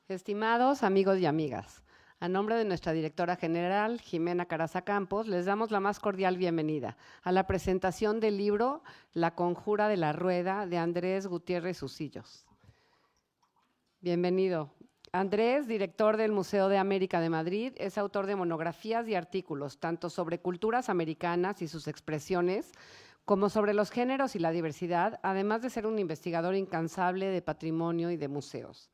Estimados amigos y amigas, a nombre de nuestra directora general, Jimena Caraza Campos, les damos la más cordial bienvenida a la presentación del libro La conjura de la rueda de Andrés Gutiérrez Usillos. Bienvenido. Andrés, director del Museo de América de Madrid, es autor de monografías y artículos, tanto sobre culturas americanas y sus expresiones, como sobre los géneros y la diversidad, además de ser un investigador incansable de patrimonio y de museos.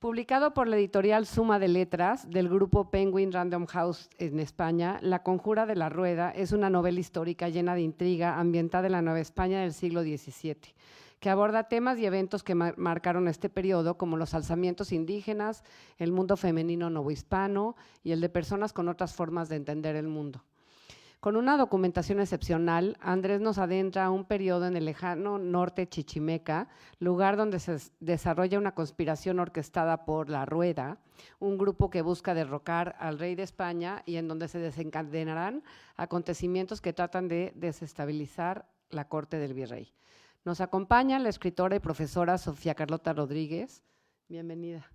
Publicado por la editorial Suma de Letras del grupo Penguin Random House en España, La conjura de la rueda es una novela histórica llena de intriga ambientada en la Nueva España del siglo XVII, que aborda temas y eventos que marcaron este periodo, como los alzamientos indígenas, el mundo femenino novohispano y el de personas con otras formas de entender el mundo. Con una documentación excepcional, Andrés nos adentra a un periodo en el lejano norte chichimeca, lugar donde se desarrolla una conspiración orquestada por La Rueda, un grupo que busca derrocar al rey de España y en donde se desencadenarán acontecimientos que tratan de desestabilizar la corte del virrey. Nos acompaña la escritora y profesora Sofía Carlota Rodríguez. Bienvenida.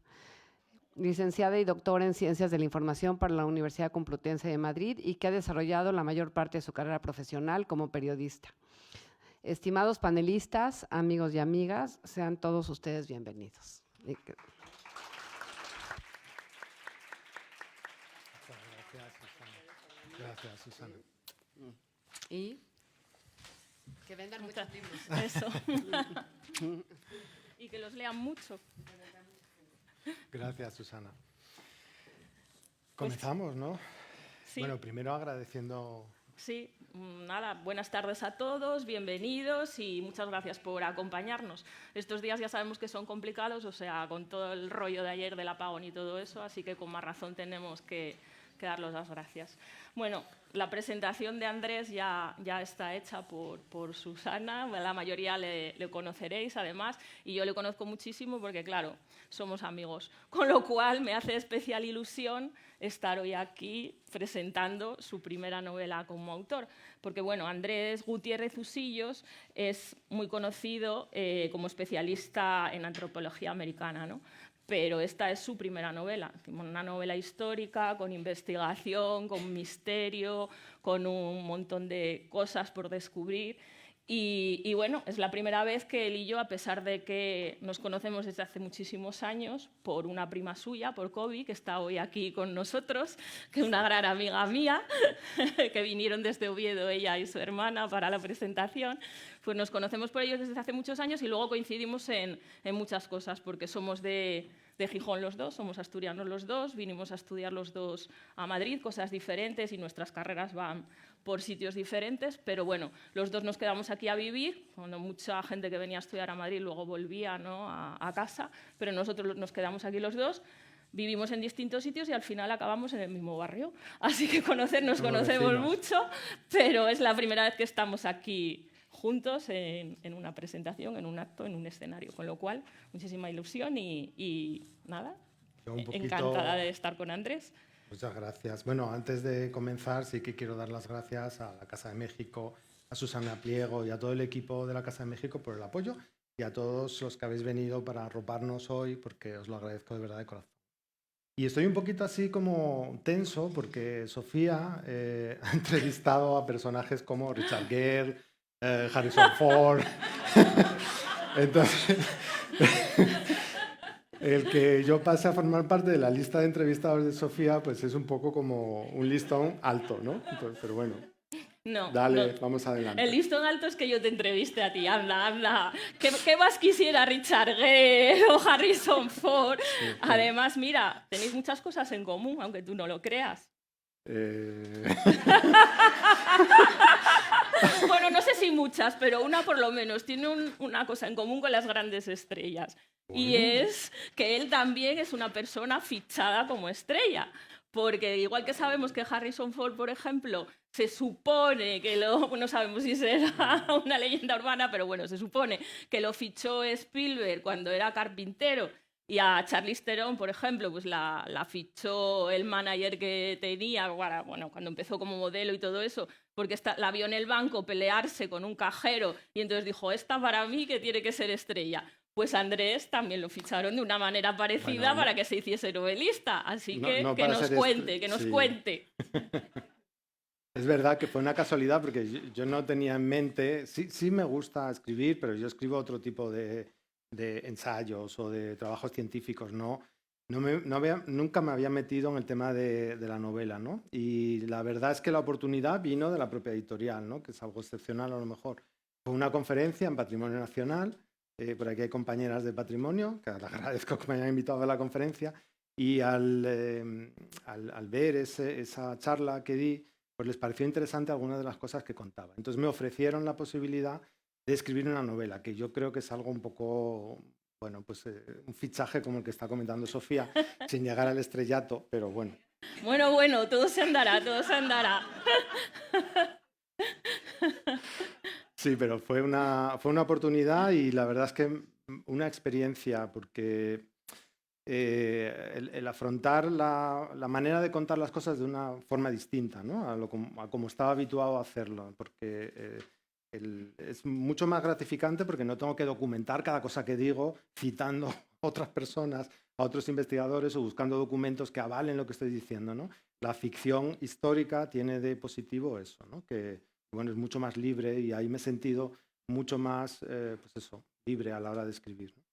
Licenciada y doctora en Ciencias de la Información para la Universidad Complutense de Madrid y que ha desarrollado la mayor parte de su carrera profesional como periodista. Estimados panelistas, amigos y amigas, sean todos ustedes bienvenidos. Muchas gracias, Susana. Gracias, Susana. Y que vendan muchos libros. Eso. Y que los lean mucho. Gracias, Susana. Comenzamos, ¿no? Sí. Bueno, primero agradeciendo... Sí, nada, buenas tardes a todos, bienvenidos y muchas gracias por acompañarnos. Estos días ya sabemos que son complicados, o sea, con todo el rollo de ayer del apagón y todo eso, así que con más razón tenemos que daros las gracias. Bueno, la presentación de Andrés ya está hecha por Susana, la mayoría le conoceréis además, y yo le conozco muchísimo porque, claro, somos amigos, con lo cual me hace especial ilusión estar hoy aquí presentando su primera novela como autor, porque, bueno, Andrés Gutiérrez Usillos es muy conocido como especialista en antropología americana, ¿no? Pero esta es su primera novela, una novela histórica, con investigación, con misterio, con un montón de cosas por descubrir. Y bueno, es la primera vez que él y yo, a pesar de que nos conocemos desde hace muchísimos años, por una prima suya, por Kobe, que está hoy aquí con nosotros, que es una gran amiga mía, que vinieron desde Oviedo, ella y su hermana, para la presentación, pues nos conocemos por ellos desde hace muchos años y luego coincidimos en muchas cosas, porque somos de Gijón los dos, somos asturianos los dos, vinimos a estudiar los dos a Madrid, cosas diferentes y nuestras carreras van por sitios diferentes, pero bueno, los dos nos quedamos aquí a vivir, cuando mucha gente que venía a estudiar a Madrid luego volvía, ¿no?, a casa, pero nosotros nos quedamos aquí los dos, vivimos en distintos sitios y al final acabamos en el mismo barrio, así que nos conocemos mucho, pero es la primera vez que estamos aquí juntos en una presentación, en un acto, en un escenario, con lo cual muchísima ilusión y nada, encantada de estar con Andrés. Muchas gracias. Bueno, antes de comenzar sí que quiero dar las gracias a la Casa de México, a Susana Pliego y a todo el equipo de la Casa de México por el apoyo y a todos los que habéis venido para arroparnos hoy, porque os lo agradezco de verdad de corazón. Y estoy un poquito así como tenso porque Sofía ha entrevistado a personajes como Richard Gere, Harrison Ford. Entonces, el que yo pase a formar parte de la lista de entrevistados de Sofía, pues es un poco como un listón alto, ¿no? Entonces, pero bueno, no, dale, no. Vamos adelante. El listón alto es que yo te entreviste a ti, anda. ¿Qué más quisiera Richard Gere o Harrison Ford? Sí, sí. Además, mira, tenéis muchas cosas en común, aunque tú no lo creas. Bueno, no sé si muchas, pero una por lo menos tiene una cosa en común con las grandes estrellas. Bueno. Y es que él también es una persona fichada como estrella. Porque igual que sabemos que Harrison Ford, por ejemplo, se supone que no sabemos si será una leyenda urbana, pero bueno, se supone que lo fichó Spielberg cuando era carpintero. Y a Charlize Theron, por ejemplo, pues la fichó el manager que tenía, bueno, cuando empezó como modelo y todo eso, porque la vio en el banco pelearse con un cajero y entonces dijo, esta para mí que tiene que ser estrella. pues Andrés también lo ficharon de una manera parecida Bueno, para que se hiciese novelista. Así no, que no que para nos ser cuente, que nos sí. cuente. Es verdad que fue una casualidad porque yo no tenía en mente, sí me gusta escribir, pero yo escribo otro tipo de ensayos o de trabajos científicos, nunca me había metido en el tema de la novela, ¿no? Y la verdad es que la oportunidad vino de la propia editorial, ¿no? Que es algo excepcional a lo mejor. Fue una conferencia en Patrimonio Nacional, por aquí hay compañeras de Patrimonio, que les agradezco que me hayan invitado a la conferencia, y al ver esa charla que di, pues les pareció interesante algunas de las cosas que contaba. Entonces me ofrecieron la posibilidad de escribir una novela, que yo creo que es algo un poco, bueno, pues un fichaje como el que está comentando Sofía, sin llegar al estrellato, pero bueno. Bueno, todo se andará, todo se andará. Sí, pero fue una oportunidad y la verdad es que una experiencia, porque el afrontar la manera de contar las cosas de una forma distinta, ¿no? a como estaba habituado a hacerlo, porque es mucho más gratificante porque no tengo que documentar cada cosa que digo citando a otras personas, a otros investigadores o buscando documentos que avalen lo que estoy diciendo, ¿no? La ficción histórica tiene de positivo eso, ¿no? Que bueno, es mucho más libre y ahí me he sentido mucho más pues eso, libre a la hora de escribir, ¿no?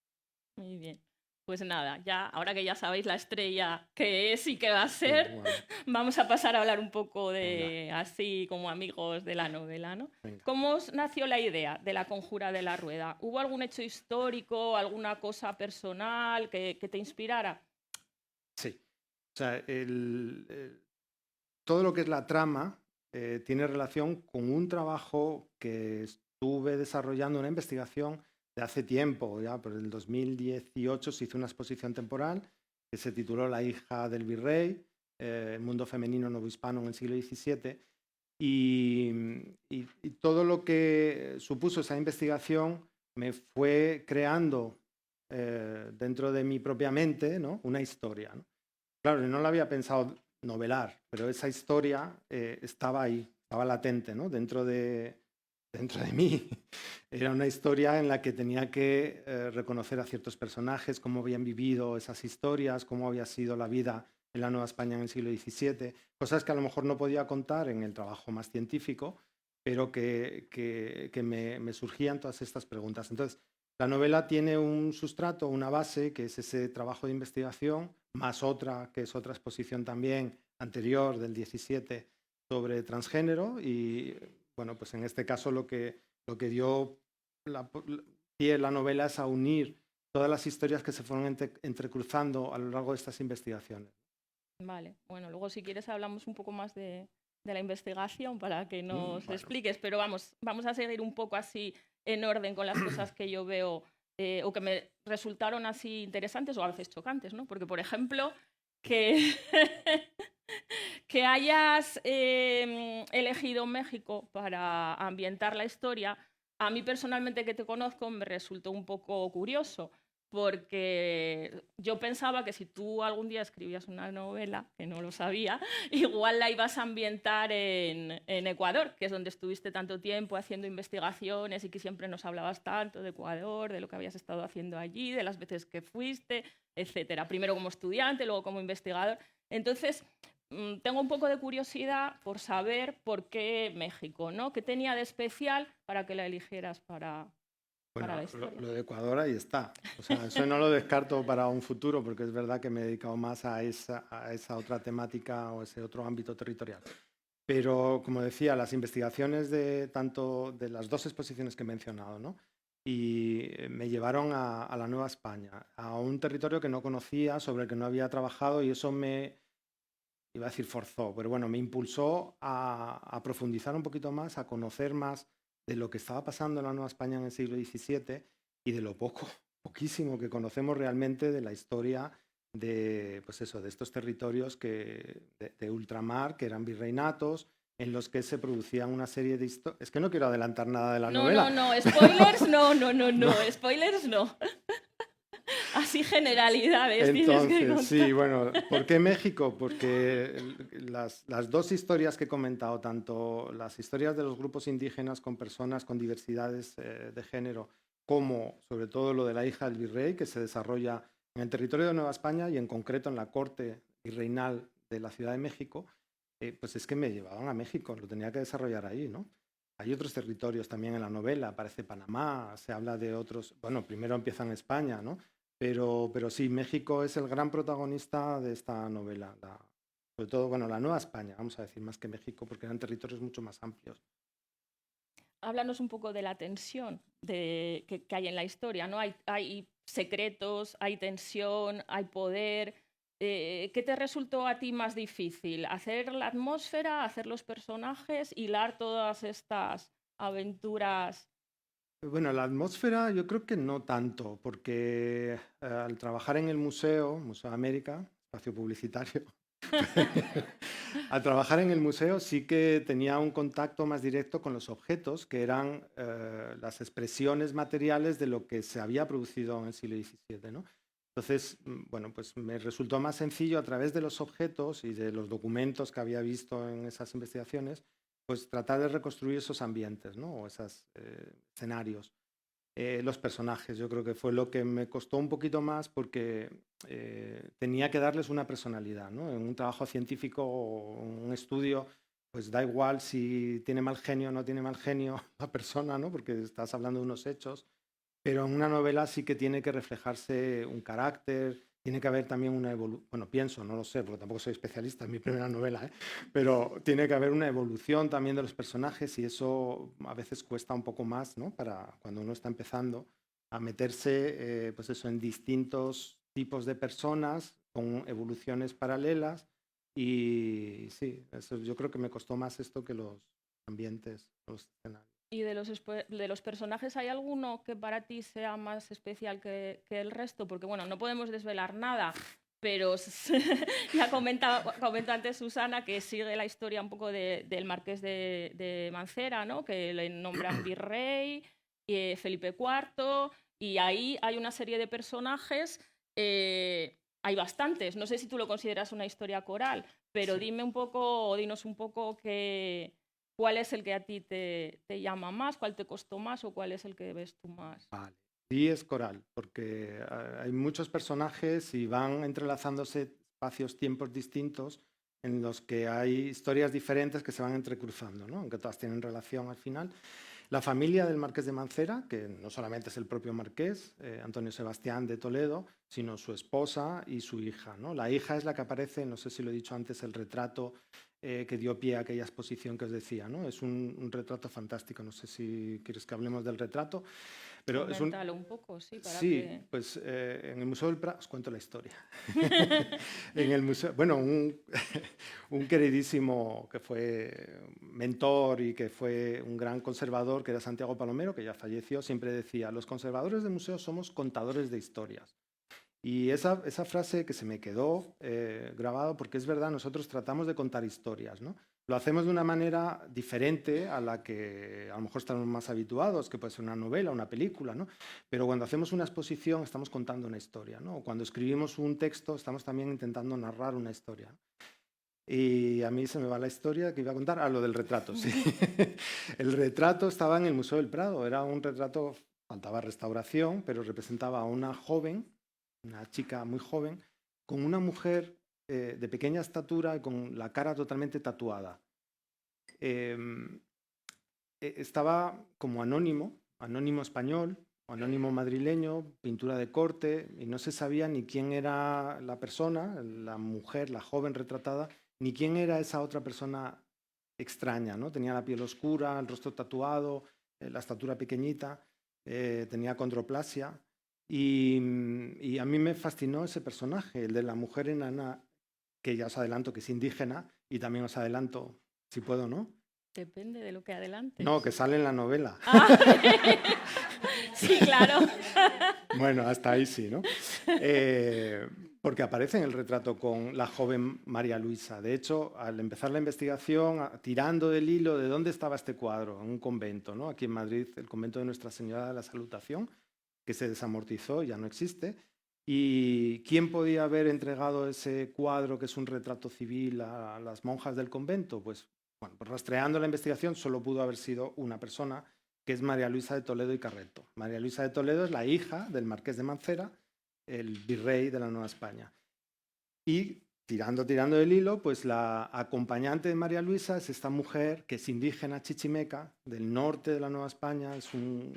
Muy bien. Pues nada, ya ahora que ya sabéis la estrella que es y que va a Sí, ser, bueno, vamos a pasar a hablar un poco venga, de así como amigos de la novela, ¿no? venga. ¿Cómo os nació la idea de la Conjura de la Rueda? ¿Hubo algún hecho histórico, alguna cosa personal que te inspirara? Sí, o sea, todo lo que es la trama tiene relación con un trabajo que estuve desarrollando, una investigación de hace tiempo, ya por el 2018 se hizo una exposición temporal que se tituló La hija del virrey, el mundo femenino novohispano en el siglo XVII, y todo lo que supuso esa investigación me fue creando dentro de mi propia mente, ¿no? Una historia, ¿no? Claro, no la había pensado novelar, pero esa historia estaba ahí, estaba latente, ¿no? Dentro de mí. Era una historia en la que tenía que reconocer a ciertos personajes, cómo habían vivido esas historias, cómo había sido la vida en la Nueva España en el siglo XVII, cosas que a lo mejor no podía contar en el trabajo más científico, pero que me surgían todas estas preguntas. Entonces, la novela tiene un sustrato, una base, que es ese trabajo de investigación, más otra, que es otra exposición también anterior, del 17, sobre transgénero. Y bueno, pues en este caso lo que dio pie la novela es a unir todas las historias que se fueron entrecruzando a lo largo de estas investigaciones. Vale, bueno, luego si quieres hablamos un poco más de la investigación para que nos Bueno, expliques, pero vamos a seguir un poco así en orden con las cosas que yo veo o que me resultaron así interesantes o a veces chocantes, ¿no? Porque, por ejemplo, que, que hayas elegido México para ambientar la historia, a mí personalmente que te conozco me resultó un poco curioso, porque yo pensaba que si tú algún día escribías una novela, que no lo sabía, igual la ibas a ambientar en Ecuador, que es donde estuviste tanto tiempo haciendo investigaciones y que siempre nos hablabas tanto de Ecuador, de lo que habías estado haciendo allí, de las veces que fuiste, etcétera. Primero como estudiante, luego como investigador. Entonces, tengo un poco de curiosidad por saber por qué México, ¿no? ¿Qué tenía de especial para que la eligieras para la historia? Lo de Ecuador ahí está. O sea, eso no lo descarto para un futuro, porque es verdad que me he dedicado más a esa otra temática o ese otro ámbito territorial. Pero, como decía, las investigaciones tanto de las dos exposiciones que he mencionado, ¿no? Y me llevaron a la Nueva España, a un territorio que no conocía, sobre el que no había trabajado, y eso iba a decir forzó, pero bueno, me impulsó a profundizar un poquito más, a conocer más de lo que estaba pasando en la Nueva España en el siglo XVII y de lo poquísimo que conocemos realmente de la historia de, pues eso, de estos territorios de ultramar, que eran virreinatos, en los que se producían una serie de historias. Es que no quiero adelantar nada de la novela. No, spoilers no, spoilers no. Así generalidades Entonces, tienes que contar. sí, bueno, ¿por qué México? Porque las dos historias que he comentado, tanto las historias de los grupos indígenas con personas con diversidades de género como sobre todo lo de la hija del virrey, que se desarrolla en el territorio de Nueva España y en concreto en la corte virreinal de la Ciudad de México, pues es que me llevaban a México, lo tenía que desarrollar ahí, ¿no? Hay otros territorios también en la novela, aparece Panamá, se habla de otros, bueno, primero empieza en España, ¿no? Pero sí, México es el gran protagonista de esta novela, sobre todo, bueno, la Nueva España, vamos a decir, más que México, porque eran territorios mucho más amplios. Háblanos un poco de la tensión que hay en la historia, ¿no? Hay secretos, hay tensión, hay poder. ¿Qué te resultó a ti más difícil? ¿Hacer la atmósfera, hacer los personajes, hilar todas estas aventuras? Bueno, la atmósfera yo creo que no tanto, porque al trabajar en el museo, Museo de América, espacio publicitario, al trabajar en el museo sí que tenía un contacto más directo con los objetos, que eran las expresiones materiales de lo que se había producido en el siglo XVII, ¿no? Entonces, bueno, pues me resultó más sencillo a través de los objetos y de los documentos que había visto en esas investigaciones, pues tratar de reconstruir esos ambientes, ¿no? O esos escenarios. Los personajes, yo creo que fue lo que me costó un poquito más porque tenía que darles una personalidad, ¿no? En un trabajo científico o un estudio, pues da igual si tiene mal genio o no tiene mal genio la persona, ¿no? Porque estás hablando de unos hechos, pero en una novela sí que tiene que reflejarse un carácter, tiene que haber también una evolución, bueno, pienso, no lo sé, porque tampoco soy especialista, es mi primera novela, ¿eh? Pero tiene que haber una evolución también de los personajes y eso a veces cuesta un poco más, ¿no? Para cuando uno está empezando a meterse, pues eso, en distintos tipos de personas con evoluciones paralelas y sí, eso, yo creo que me costó más esto que los ambientes, los escenarios. ¿Y de los personajes hay alguno que para ti sea más especial que el resto? Porque, bueno, no podemos desvelar nada, pero ya comentó antes Susana que sigue la historia un poco del marqués de Mancera, ¿no? Que le nombran virrey, Felipe IV, y ahí hay una serie de personajes, hay bastantes, no sé si tú lo consideras una historia coral, pero Sí. dime un poco, o dinos un poco ¿cuál es el que a ti te llama más? ¿Cuál te costó más? ¿O cuál es el que ves tú más? Vale. Sí, es coral, porque hay muchos personajes y van entrelazándose espacios, tiempos distintos en los que hay historias diferentes que se van entrecruzando, ¿no? Aunque todas tienen relación al final. La familia del Marqués de Mancera, que no solamente es el propio Marqués, Antonio Sebastián de Toledo, sino su esposa y su hija, ¿no? La hija es la que aparece, no sé si lo he dicho antes, el retrato que dio pie a aquella exposición que os decía, ¿no? Es un retrato fantástico, no sé si quieres que hablemos del retrato, pero es un... Coméntalo un poco, sí, para Sí, que... pues en el Museo del Prado, os cuento la historia. En el museo, bueno, un queridísimo que fue mentor y que fue un gran conservador, que era Santiago Palomero, que ya falleció, siempre decía, los conservadores de museos somos contadores de historias. Y esa frase que se me quedó grabado, porque es verdad, nosotros tratamos de contar historias, ¿no? Lo hacemos de una manera diferente a la que a lo mejor estamos más habituados, que puede ser una novela, una película, ¿no? Pero cuando hacemos una exposición estamos contando una historia, ¿no? O cuando escribimos un texto estamos también intentando narrar una historia. Y a mí se me va la historia que iba a contar, lo del retrato, sí. El retrato estaba en el Museo del Prado, era un retrato, faltaba restauración, pero representaba a una joven, una chica muy joven, con una mujer de pequeña estatura y con la cara totalmente tatuada. Estaba como anónimo español, anónimo madrileño, pintura de corte, y no se sabía ni quién era la persona, la mujer, la joven retratada, ni quién era esa otra persona extraña, ¿no? Tenía la piel oscura, el rostro tatuado, la estatura pequeñita, tenía condroplasia, y a mí me fascinó ese personaje, el de la mujer enana, que ya os adelanto que es indígena, y también os adelanto, si puedo, ¿no? Depende de lo que adelantes. No, que sale en la novela. Ah, sí, claro. Bueno, hasta ahí sí, ¿no? Porque aparece en el retrato con la joven María Luisa. De hecho, al empezar la investigación, tirando del hilo de dónde estaba este cuadro, en un convento, ¿no? Aquí en Madrid, el convento de Nuestra Señora de la Salutación, que se desamortizó, ya no existe. ¿Y quién podía haber entregado ese cuadro, que es un retrato civil, a las monjas del convento? Pues, bueno, pues rastreando la investigación solo pudo haber sido una persona, que es María Luisa de Toledo y Carreto. María Luisa de Toledo es la hija del marqués de Mancera, el virrey de la Nueva España. Y tirando del hilo, pues la acompañante de María Luisa es esta mujer que es indígena chichimeca del norte de la Nueva España, es un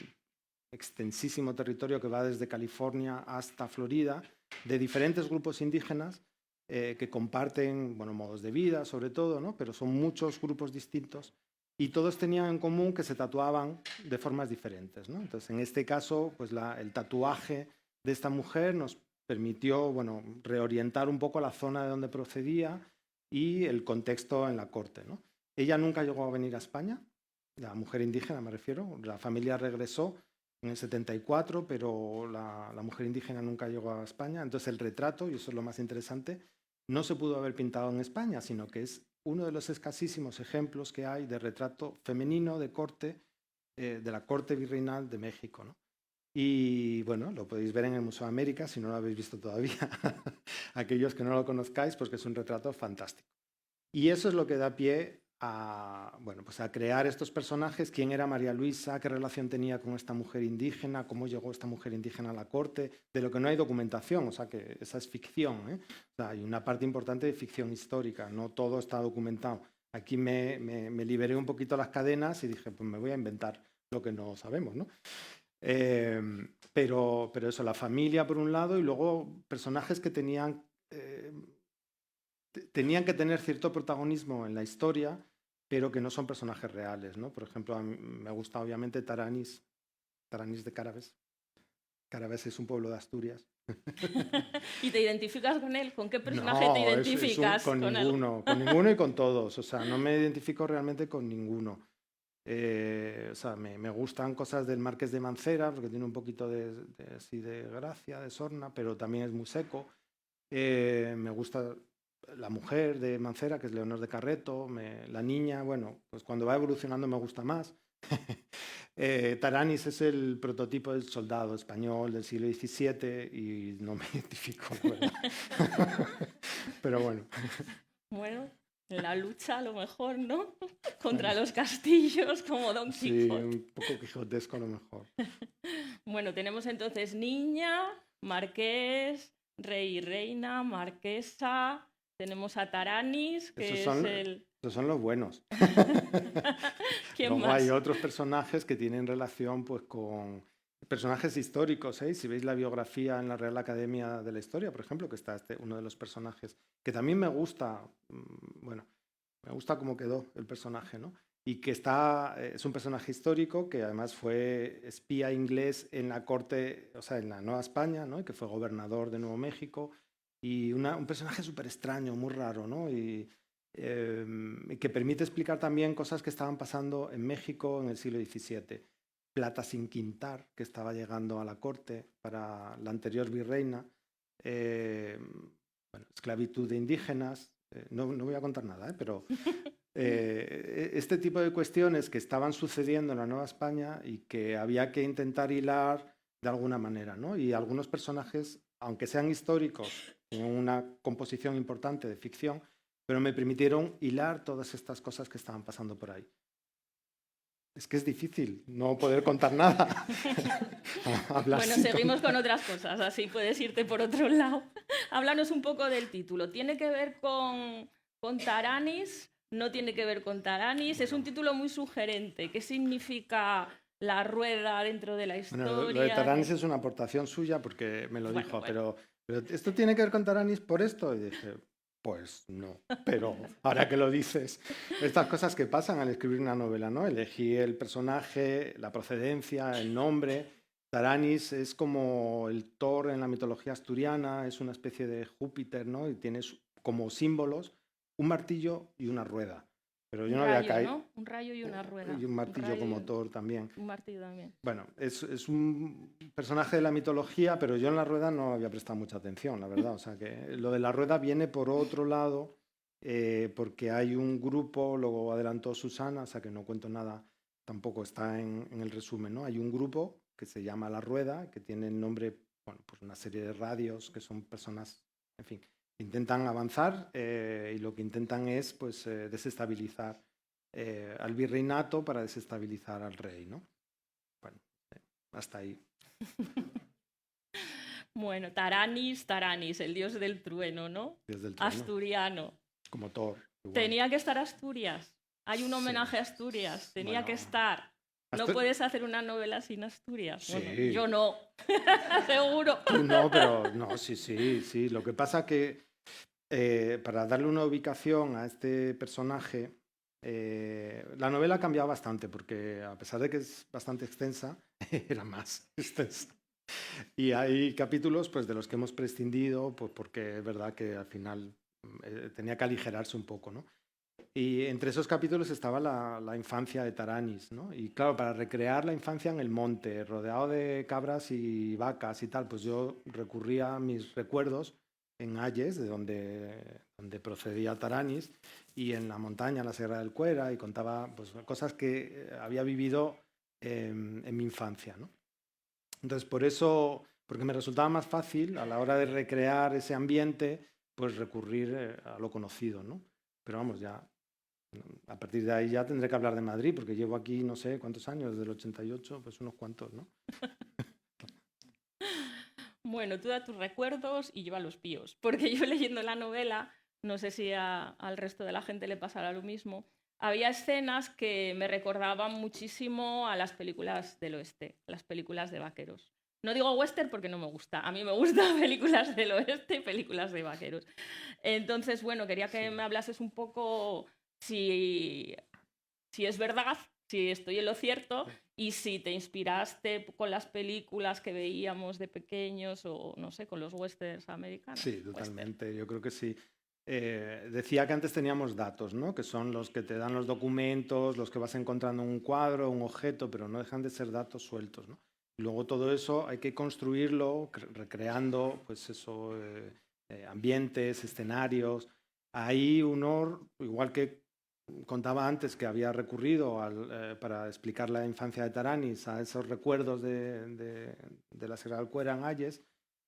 extensísimo territorio que va desde California hasta Florida, de diferentes grupos indígenas que comparten, bueno, modos de vida sobre todo, ¿no? Pero son muchos grupos distintos y todos tenían en común que se tatuaban de formas diferentes, ¿no? Entonces, en este caso, pues el tatuaje de esta mujer nos permitió, bueno, reorientar un poco la zona de donde procedía y el contexto en la corte, ¿no? Ella nunca llegó a venir a España, la mujer indígena me refiero, la familia regresó en el 74, pero la mujer indígena nunca llegó a España. Entonces el retrato, y eso es lo más interesante, no se pudo haber pintado en España, sino que es uno de los escasísimos ejemplos que hay de retrato femenino de corte, de la corte virreinal de México, ¿no? Y bueno, lo podéis ver en el Museo de América, si no lo habéis visto todavía, aquellos que no lo conozcáis, pues que es un retrato fantástico. Y eso es lo que da pie a, bueno, pues a crear estos personajes. ¿Quién era María Luisa? ¿Qué relación tenía con esta mujer indígena? ¿Cómo llegó esta mujer indígena a la corte? De lo que no hay documentación, o sea que esa es ficción, ¿eh? O sea, hay una parte importante de ficción histórica, no todo está documentado. Aquí me liberé un poquito las cadenas y dije, pues me voy a inventar lo que no sabemos, ¿no? Pero eso, la familia por un lado y luego personajes que tenían que tener cierto protagonismo en la historia, pero que no son personajes reales, ¿no? Por ejemplo, a mí me gusta obviamente Taranis de Carabes. Carabes es un pueblo de Asturias. ¿Y te identificas con él? ¿Con qué personaje No, te identificas? con ninguno y con todos. O sea, no me identifico realmente con ninguno. O sea, me gustan cosas del Marqués de Mancera, porque tiene un poquito así de gracia, de sorna, pero también es muy seco. Me gusta la mujer de Mancera, que es Leonor de Carreto, la niña, bueno, pues cuando va evolucionando me gusta más. Taranis es el prototipo del soldado español del siglo XVII y no me identifico, la verdad. Pero bueno. Bueno, en la lucha a lo mejor, ¿no? Contra los castillos, como Don Quijote. Sí, un poco quijotesco a lo mejor. Bueno, tenemos entonces niña, marqués, rey y reina, marquesa. Tenemos a Taranis, que Esos son los buenos. ¿Quién Luego más? hay otros personajes que tienen relación pues, con personajes históricos. Si veis la biografía en la Real Academia de la Historia, por ejemplo, que está uno de los personajes, que también me gusta, bueno, me gusta cómo quedó el personaje, ¿no? Y que es un personaje histórico que además fue espía inglés en la corte, o sea, en la Nueva España, ¿no? Y que fue gobernador de Nuevo México. Y un personaje súper extraño, muy raro, ¿no? Y que permite explicar también cosas que estaban pasando en México en el siglo XVII. Plata sin quintar, que estaba llegando a la corte para la anterior virreina. Bueno, esclavitud de indígenas. No voy a contar nada, pero este tipo de cuestiones que estaban sucediendo en la Nueva España y que había que intentar hilar de alguna manera, ¿no? Y algunos personajes, aunque sean históricos, tienen una composición importante de ficción, pero me permitieron hilar todas estas cosas que estaban pasando por ahí. Es que es difícil no poder contar nada. Bueno, seguimos con otras cosas, así puedes irte por otro lado. Háblanos un poco del título. ¿Tiene que ver con Taranis? ¿No tiene que ver con Taranis? Es un título muy sugerente. ¿Qué significa la rueda dentro de la historia? Bueno, lo de Taranis es una aportación suya porque me lo dijo, pero ¿esto tiene que ver con Taranis por esto? Y dije, pues no, pero ahora que lo dices, estas cosas que pasan al escribir una novela, ¿no? Elegí el personaje, la procedencia, el nombre. Taranis es como el Thor en la mitología asturiana, es una especie de Júpiter, ¿no? Y tienes como símbolos un martillo y una rueda. Pero yo no había caído. ¿No? Un rayo y una rueda. Y un martillo como Thor también. Un martillo también. Bueno, es un personaje de la mitología, pero yo en la rueda no había prestado mucha atención, la verdad. O sea que lo de la rueda viene por otro lado, porque hay un grupo, luego adelantó Susana, o sea que no cuento nada, tampoco está en el resumen, ¿no? Hay un grupo que se llama La Rueda, que tiene el nombre, bueno, pues una serie de radios que son personas, en fin, intentan avanzar y lo que intentan es pues desestabilizar al virreinato para desestabilizar al rey, ¿no? hasta ahí. Bueno, Taranis, el dios del trueno, ¿no? Dios del trueno. Asturiano. Como Thor. Igual. Tenía que estar Asturias. Hay un homenaje a Asturias. Tenía que estar. No puedes hacer una novela sin Asturias. Sí. Bueno, yo no. Seguro. Tú no, pero no, sí. Lo que pasa que para darle una ubicación a este personaje, la novela ha cambiado bastante, porque a pesar de que es bastante extensa, era más extensa. Y hay capítulos pues, de los que hemos prescindido, pues, porque es verdad que al final tenía que aligerarse un poco, ¿no? Y entre esos capítulos estaba la infancia de Taranis, ¿no? Y claro, para recrear la infancia en el monte, rodeado de cabras y vacas y tal, pues yo recurría a mis recuerdos en Ayes, de donde procedía Taranis, y en la montaña, en la Sierra del Cuera, y contaba pues, cosas que había vivido en mi infancia, ¿no? Entonces, por eso, porque me resultaba más fácil a la hora de recrear ese ambiente, pues recurrir a lo conocido, ¿no? Pero vamos, ya a partir de ahí ya tendré que hablar de Madrid, porque llevo aquí no sé cuántos años, desde el 88, pues unos cuantos, ¿no? Bueno, tú da tus recuerdos y yo a los píos, porque yo leyendo la novela, no sé si al resto de la gente le pasará lo mismo, había escenas que me recordaban muchísimo a las películas del oeste, a las películas de vaqueros. No digo western porque no me gusta, a mí me gustan películas del oeste y películas de vaqueros. Entonces, bueno, quería que me hablases un poco si es verdad, si estoy en lo cierto y si te inspiraste con las películas que veíamos de pequeños o, no sé, con los westerns americanos. Sí, totalmente, yo creo que sí. Decía que antes teníamos datos, ¿no? Que son los que te dan los documentos, los que vas encontrando en un cuadro, un objeto, pero no dejan de ser datos sueltos, ¿no? Y luego todo eso hay que construirlo recreando, pues eso, ambientes, escenarios. Ahí uno, igual que contaba antes que había recurrido para explicar la infancia de Taranis a esos recuerdos de la Sierra del Cuera en Ayes,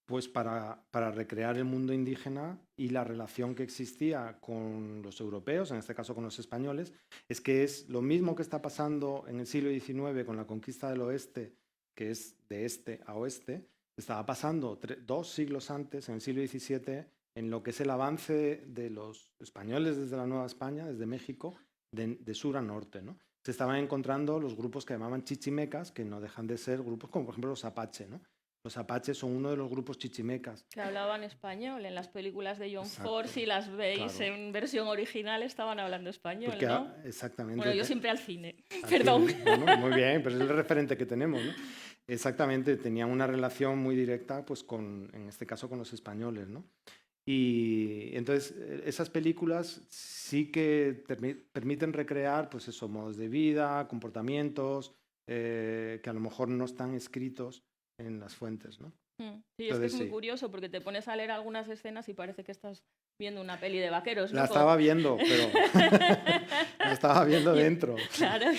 pues para recrear el mundo indígena y la relación que existía con los europeos, en este caso con los españoles, es que es lo mismo que está pasando en el siglo XIX con la conquista del oeste, que es de este a oeste, estaba pasando 2 siglos antes, en el siglo XVII, en lo que es el avance de los españoles desde la Nueva España, desde México, de sur a norte, ¿no? Se estaban encontrando los grupos que llamaban chichimecas, que no dejan de ser grupos como por ejemplo los apache, ¿no? Los apaches son uno de los grupos chichimecas. Que hablaban español. En las películas de John Ford, si las veis claro. En versión original, estaban hablando español, porque, ¿no? Exactamente. Bueno, yo siempre al cine. Perdón. Cine. Bueno, muy bien, pero es el referente que tenemos, ¿no? Exactamente, tenían una relación muy directa, pues en este caso, con los españoles, ¿no? Y entonces esas películas sí que permiten recrear, pues eso, modos de vida, comportamientos que a lo mejor no están escritos en las fuentes, ¿no? Sí, entonces, es muy curioso porque te pones a leer algunas escenas y parece que estás viendo una peli de vaqueros, ¿no? La estaba viendo, pero la estaba viendo dentro. Claro.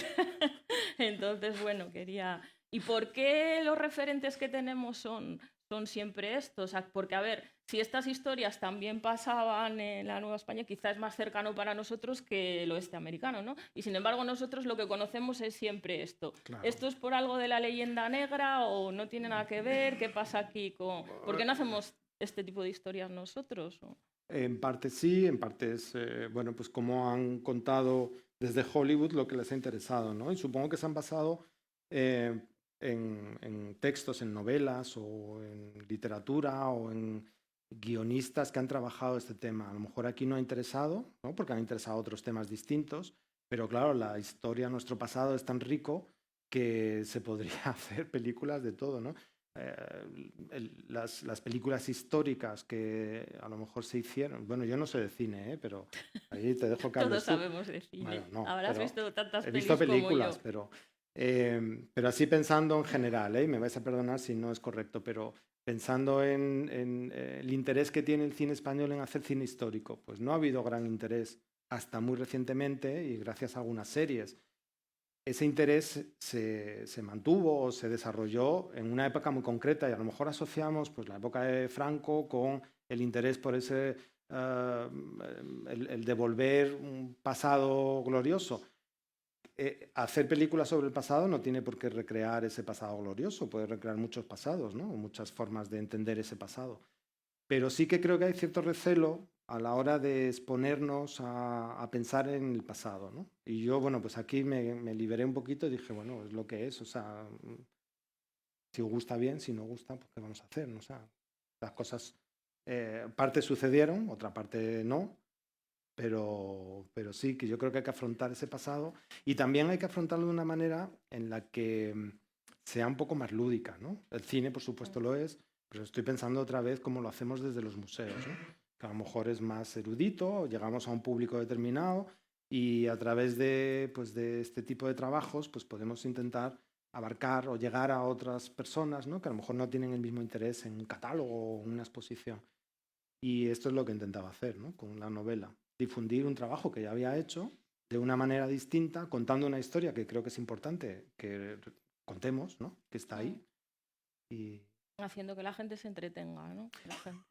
Entonces, bueno, quería... ¿Y por qué los referentes que tenemos son siempre estos? Porque, a ver, si estas historias también pasaban en la Nueva España, quizás es más cercano para nosotros que el oeste americano, ¿no? Y sin embargo, nosotros lo que conocemos es siempre esto. Claro. ¿Esto es por algo de la leyenda negra o no tiene nada que ver? ¿Qué pasa aquí con...? ¿Por qué no hacemos este tipo de historias nosotros? En parte sí, en parte es, bueno, pues como han contado desde Hollywood lo que les ha interesado, ¿no? Y supongo que se han basado en textos, en novelas o en literatura o en guionistas que han trabajado este tema. A lo mejor aquí no ha interesado, ¿no? Porque han interesado otros temas distintos, pero claro, la historia, nuestro pasado es tan rico que se podría hacer películas de todo, ¿no? Las películas históricas que a lo mejor se hicieron, bueno, yo no sé de cine, pero ahí te dejo que Todos sabemos de cine. Bueno, no, habrás visto tantas películas, como yo. Pero así pensando en general, me vais a perdonar si no es correcto, pero pensando en el interés que tiene el cine español en hacer cine histórico, pues no ha habido gran interés hasta muy recientemente y gracias a algunas series. Ese interés se mantuvo o se desarrolló en una época muy concreta y a lo mejor asociamos pues, la época de Franco con el interés por ese, el devolver un pasado glorioso. hacer películas sobre el pasado no tiene por qué recrear ese pasado glorioso, puede recrear muchos pasados, ¿no? O muchas formas de entender ese pasado. Pero sí que creo que hay cierto recelo a la hora de exponernos a pensar en el pasado, ¿no? Y yo, bueno, pues aquí me liberé un poquito y dije, bueno, es lo que es, o sea, si os gusta bien, si no gusta, pues ¿qué vamos a hacer? ¿No? O sea, las cosas, parte sucedieron, otra parte no, pero sí, que yo creo que hay que afrontar ese pasado y también hay que afrontarlo de una manera en la que sea un poco más lúdica, ¿no? El cine, por supuesto, lo es, pero estoy pensando otra vez cómo lo hacemos desde los museos, ¿no? Que a lo mejor es más erudito, llegamos a un público determinado y a través de, pues, de este tipo de trabajos pues podemos intentar abarcar o llegar a otras personas, ¿no? Que a lo mejor no tienen el mismo interés en un catálogo o en una exposición. Y esto es lo que intentaba hacer, ¿no? Con la novela. Difundir un trabajo que ya había hecho de una manera distinta, contando una historia que creo que es importante que contemos, ¿no? Que está ahí. Y Haciendo que la gente se entretenga, ¿no?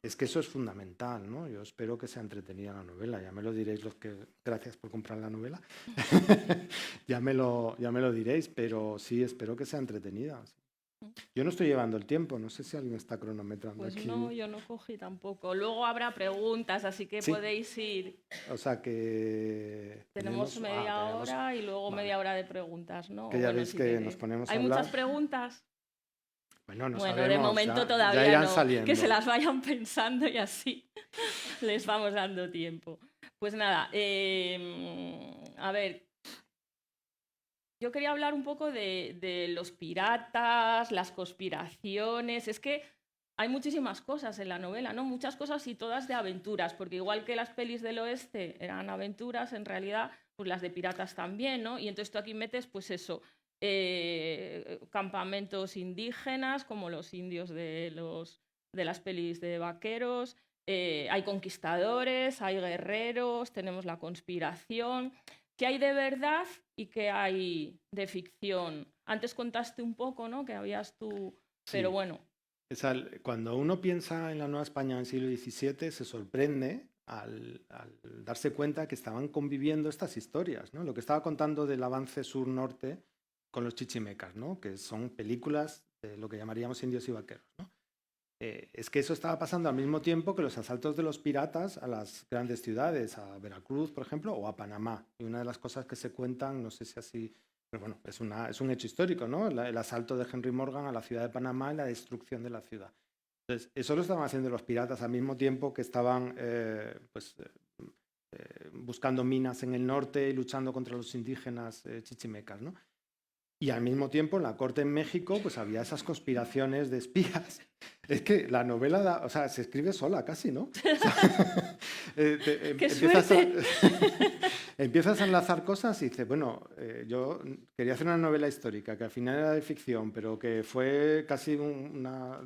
es que eso es fundamental, ¿no? Yo espero que sea entretenida la novela. Ya me lo diréis los que... Gracias por comprar la novela. ya me lo diréis, pero sí, espero que sea entretenida. Yo no estoy llevando el tiempo, no sé si alguien está cronometrando pues aquí. No, yo no cogí tampoco. Luego habrá preguntas, así que sí. podéis ir. O sea que... Tenemos media hora y luego vale. media hora de preguntas, ¿no? Que ya veis que nos ponemos a ¿Hay hablar. muchas preguntas? Bueno, no bueno, sabemos, de momento ya, todavía ya irán no. saliendo. Que se las vayan pensando y así les vamos dando tiempo. Pues nada, a ver, yo quería hablar un poco de los piratas, las conspiraciones. Es que hay muchísimas cosas en la novela, ¿no? Muchas cosas y todas de aventuras, porque igual que las pelis del oeste eran aventuras, en realidad, pues las de piratas también, ¿no? Y entonces tú aquí metes, pues eso, campamentos indígenas, como los indios de las pelis de vaqueros, hay conquistadores, hay guerreros, tenemos la conspiración. ¿Qué hay de verdad y qué hay de ficción? Antes contaste un poco, ¿no? Que habías tú... Pero sí. bueno. Cuando uno piensa en la Nueva España del siglo XVII, se sorprende al darse cuenta que estaban conviviendo estas historias, ¿no? Lo que estaba contando del avance sur-norte con los chichimecas, ¿no? Que son películas de lo que llamaríamos indios y vaqueros, ¿no? Es que eso estaba pasando al mismo tiempo que los asaltos de los piratas a las grandes ciudades, a Veracruz, por ejemplo, o a Panamá. Y una de las cosas que se cuentan, no sé si así, pero bueno, es un hecho histórico, ¿no? El asalto de Henry Morgan a la ciudad de Panamá y la destrucción de la ciudad. Entonces, eso lo estaban haciendo los piratas al mismo tiempo que estaban buscando minas en el norte y luchando contra los indígenas chichimecas, ¿no? Y al mismo tiempo, en la corte en México, pues había esas conspiraciones de espías. Es que la novela, o sea, se escribe sola casi, ¿no? O sea, empiezas a enlazar cosas y dices, bueno, yo quería hacer una novela histórica que al final era de ficción, pero que fue casi una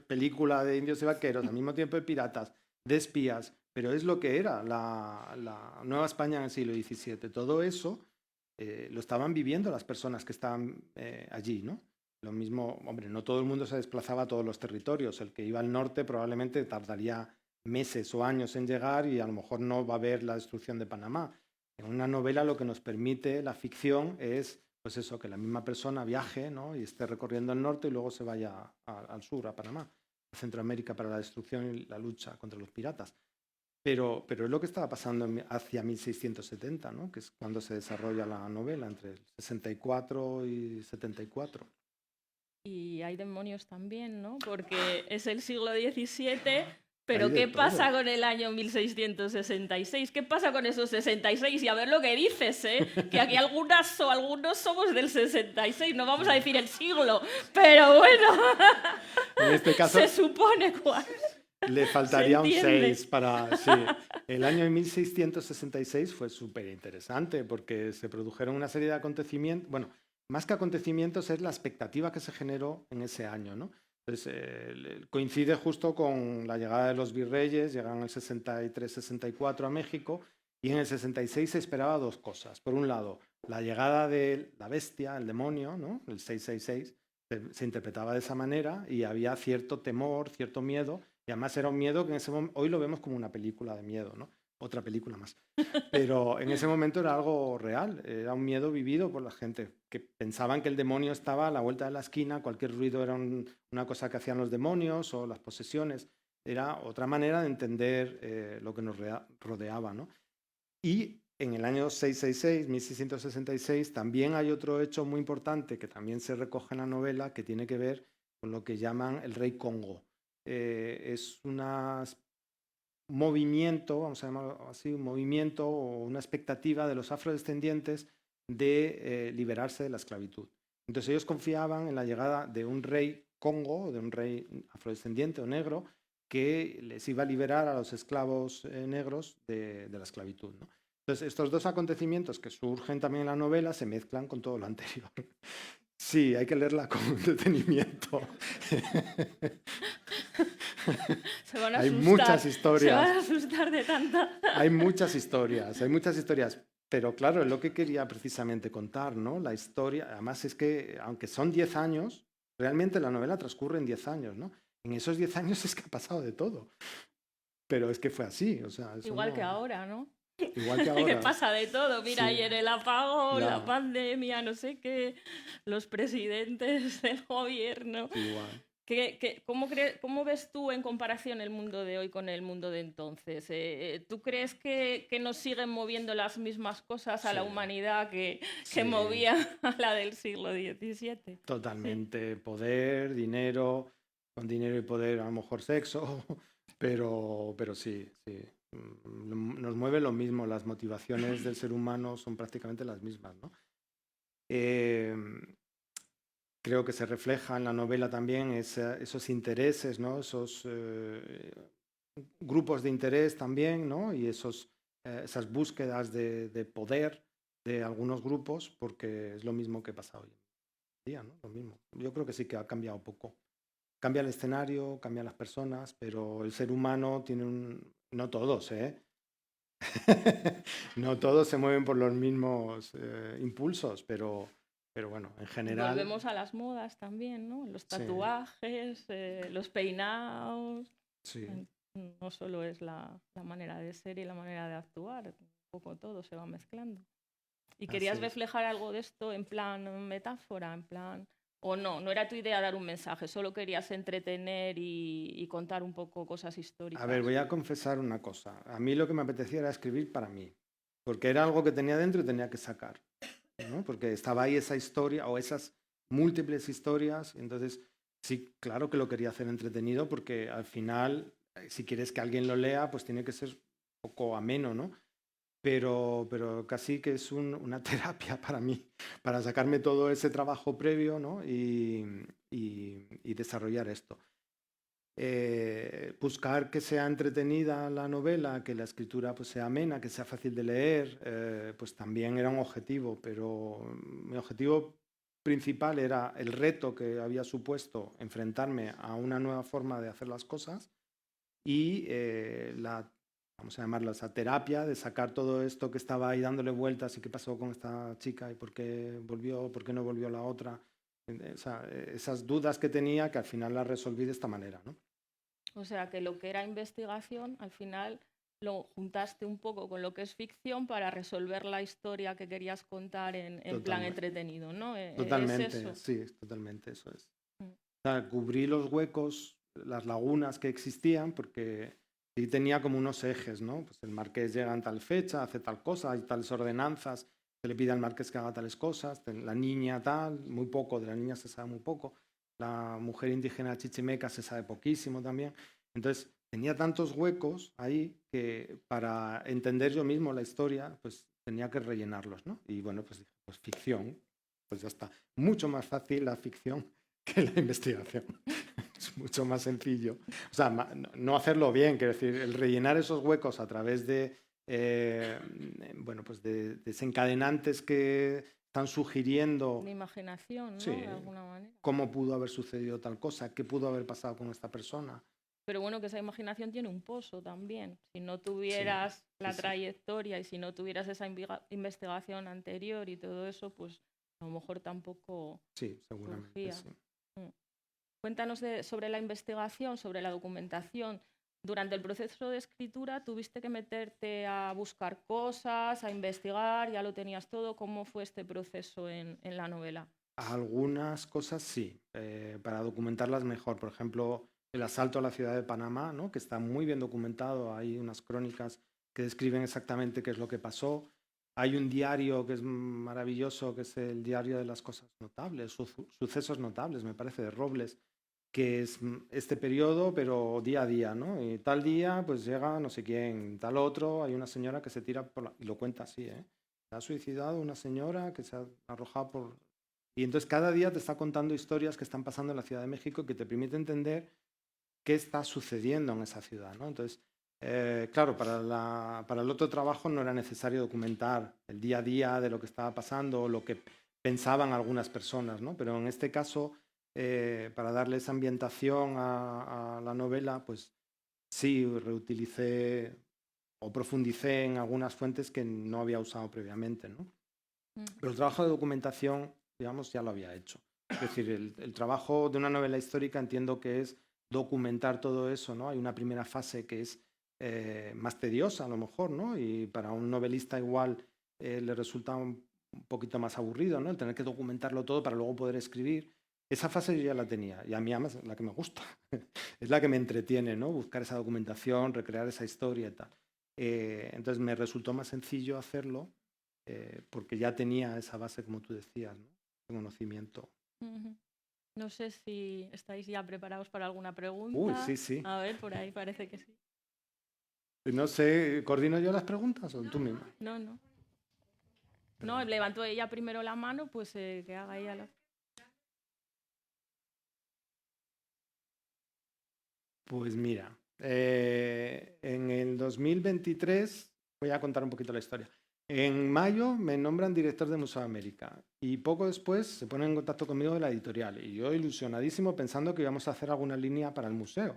película de indios y vaqueros, al mismo tiempo de piratas, de espías, pero es lo que era la Nueva España en el siglo XVII. Todo eso lo estaban viviendo las personas que estaban allí, ¿no? Lo mismo, hombre, no todo el mundo se desplazaba a todos los territorios. El que iba al norte probablemente tardaría meses o años en llegar y a lo mejor no va a ver la destrucción de Panamá. En una novela lo que nos permite la ficción es, pues eso, que la misma persona viaje, ¿no? Y esté recorriendo el norte y luego se vaya al sur, a Panamá, a Centroamérica, para la destrucción y la lucha contra los piratas. Pero es lo que estaba pasando hacia 1670, ¿no? Que es cuando se desarrolla la novela, entre el 64 y 74. Y hay demonios también, ¿no? Porque es el siglo XVII, pero ¿qué todo. pasa con el año 1666? ¿Qué pasa con esos 66? Y a ver lo que dices, ¿eh? Que aquí algunos somos del 66, no vamos a decir el siglo, pero bueno, en este caso, se supone cuál. Le faltaría un 6 para... Sí. El año 1666 fue súper interesante porque se produjeron una serie de acontecimientos. Bueno, más que acontecimientos es la expectativa que se generó en ese año, ¿no? Entonces, coincide justo con la llegada de los virreyes, llegan en el 63-64 a México y en el 66 se esperaba dos cosas. Por un lado, la llegada de la bestia, el demonio, ¿no? El 666, se interpretaba de esa manera y había cierto temor, cierto miedo. Y además era un miedo que en ese momento, hoy lo vemos como una película de miedo, ¿no? otra película más. Pero en ese momento era algo real, era un miedo vivido por la gente, que pensaban que el demonio estaba a la vuelta de la esquina, cualquier ruido era una cosa que hacían los demonios o las posesiones. Era otra manera de entender lo que nos rodeaba, ¿no? Y en el año 666, 1666, también hay otro hecho muy importante que también se recoge en la novela, que tiene que ver con lo que llaman el rey Congo. Es un movimiento, vamos a llamarlo así, un movimiento o una expectativa de los afrodescendientes de liberarse de la esclavitud. Entonces ellos confiaban en la llegada de un rey Congo, de un rey afrodescendiente o negro, que les iba a liberar a los esclavos negros de la esclavitud, ¿no? Entonces, estos dos acontecimientos que surgen también en la novela se mezclan con todo lo anterior. Sí, hay que leerla con detenimiento. Se van a Hay asustar, muchas historias. Se van a asustar de tanta... Hay muchas historias. Pero claro, es lo que quería precisamente contar, ¿no? La historia, además es que, aunque son 10 años, realmente la novela transcurre en 10 años, ¿no? En esos 10 años es que ha pasado de todo. Pero es que fue así, o sea... Igual que ahora, ¿no? Igual que ahora. Que pasa de todo. Mira, Sí. ayer el apagón, Ya. la pandemia, no sé qué, los presidentes del gobierno. Igual. ¿Cómo ves tú en comparación el mundo de hoy con el mundo de entonces? ¿Tú crees que nos siguen moviendo las mismas cosas a la Sí. humanidad que Sí. movía a la del siglo XVII? Totalmente. Poder, dinero, con dinero y poder a lo mejor sexo, pero sí, sí. Nos mueve lo mismo, las motivaciones del ser humano son prácticamente las mismas, ¿no? Creo que se refleja en la novela también esos intereses, ¿no? Esos grupos de interés también, ¿no? Y esas búsquedas de poder de algunos grupos, porque es lo mismo que pasa hoy en día, ¿no? Lo mismo. Yo creo que sí que ha cambiado poco. Cambia el escenario, cambian las personas, pero el ser humano tiene no todos, ¿eh? No todos se mueven por los mismos impulsos, pero bueno, en general... Volvemos a las modas también, ¿no? Los tatuajes, los peinados. Sí. No solo es la manera de ser y la manera de actuar, un poco todo se va mezclando. ¿Y querías reflejar algo de esto en plan metáfora, en plan... ¿O no era tu idea dar un mensaje, solo querías entretener y contar un poco cosas históricas? A ver, voy a confesar una cosa. A mí lo que me apetecía era escribir para mí, porque era algo que tenía dentro y tenía que sacar, ¿no? Porque estaba ahí esa historia o esas múltiples historias, entonces sí, claro que lo quería hacer entretenido, porque al final, si quieres que alguien lo lea, pues tiene que ser un poco ameno, ¿no? Pero casi que es una terapia para mí, para sacarme todo ese trabajo previo, ¿no? y desarrollar esto. Buscar que sea entretenida la novela, que la escritura pues, sea amena, que sea fácil de leer, pues también era un objetivo, pero mi objetivo principal era el reto que había supuesto enfrentarme a una nueva forma de hacer las cosas y vamos a llamarlo esa terapia de sacar todo esto que estaba ahí dándole vueltas y qué pasó con esta chica y por qué volvió, por qué no volvió la otra. O sea, esas dudas que tenía que al final las resolví de esta manera, ¿no? O sea, que lo que era investigación, al final lo juntaste un poco con lo que es ficción para resolver la historia que querías contar en plan entretenido, ¿no? Totalmente, ¿Es eso? sí, totalmente, eso es. O sea, cubrí los huecos, las lagunas que existían, porque sí tenía como unos ejes, ¿no? Pues el marqués llega en tal fecha, hace tal cosa, hay tales ordenanzas, se le pide al marqués que haga tales cosas, la niña tal, muy poco, de la niña se sabe muy poco, la mujer indígena chichimeca se sabe poquísimo también. Entonces, tenía tantos huecos ahí que para entender yo mismo la historia, pues tenía que rellenarlos, ¿no? Y bueno, pues dije, pues ficción, pues ya está. Mucho más fácil la ficción que la investigación. Es mucho más sencillo. O sea, no hacerlo bien, quiero decir, el rellenar esos huecos a través de, bueno, pues de desencadenantes que están sugiriendo... De imaginación, ¿no? Sí, de alguna manera. ¿Cómo pudo haber sucedido tal cosa? ¿Qué pudo haber pasado con esta persona? Pero bueno, que esa imaginación tiene un pozo también. Si no tuvieras la trayectoria y si no tuvieras esa investigación anterior y todo eso, pues a lo mejor tampoco seguramente surgía. sí. Cuéntanos sobre la investigación, sobre la documentación. Durante el proceso de escritura, ¿tuviste que meterte a buscar cosas, a investigar? ¿Ya lo tenías todo? ¿Cómo fue este proceso en la novela? Algunas cosas sí, para documentarlas mejor. Por ejemplo, el asalto a la ciudad de Panamá, ¿no? Que está muy bien documentado. Hay unas crónicas que describen exactamente qué es lo que pasó. Hay un diario que es maravilloso, que es el diario de las cosas notables, sucesos notables, me parece, de Robles, que es este periodo, pero día a día, ¿no? Y tal día, pues llega no sé quién, tal otro, hay una señora que se tira por la... Y lo cuenta así, ¿eh? Se ha suicidado una señora que se ha arrojado por... Y entonces cada día te está contando historias que están pasando en la Ciudad de México que te permite entender qué está sucediendo en esa ciudad, ¿no? Entonces, claro, para el otro trabajo no era necesario documentar el día a día de lo que estaba pasando o lo que pensaban algunas personas, ¿no? Pero en este caso, para darle esa ambientación a la novela, pues sí, reutilicé o profundicé en algunas fuentes que no había usado previamente, ¿no? Pero el trabajo de documentación, digamos, ya lo había hecho. Es decir, el trabajo de una novela histórica entiendo que es documentar todo eso, ¿no? Hay una primera fase que es más tediosa, a lo mejor, ¿no? Y para un novelista igual le resulta un poquito más aburrido, ¿no? El tener que documentarlo todo para luego poder escribir. Esa fase yo ya la tenía y a mí además es la que me gusta, es la que me entretiene, ¿no? Buscar esa documentación, recrear esa historia y tal. Entonces me resultó más sencillo hacerlo porque ya tenía esa base, como tú decías, ¿no? De conocimiento. No sé si estáis ya preparados para alguna pregunta. Uy, sí, sí. A ver, por ahí parece que sí. No sé, ¿coordino yo las preguntas o tú misma? No, no. No, levantó ella primero la mano, pues que haga ella la... Pues mira, en el 2023, voy a contar un poquito la historia. En mayo me nombran director de Museo de América y poco después se ponen en contacto conmigo de la editorial y yo ilusionadísimo pensando que íbamos a hacer alguna línea para el museo.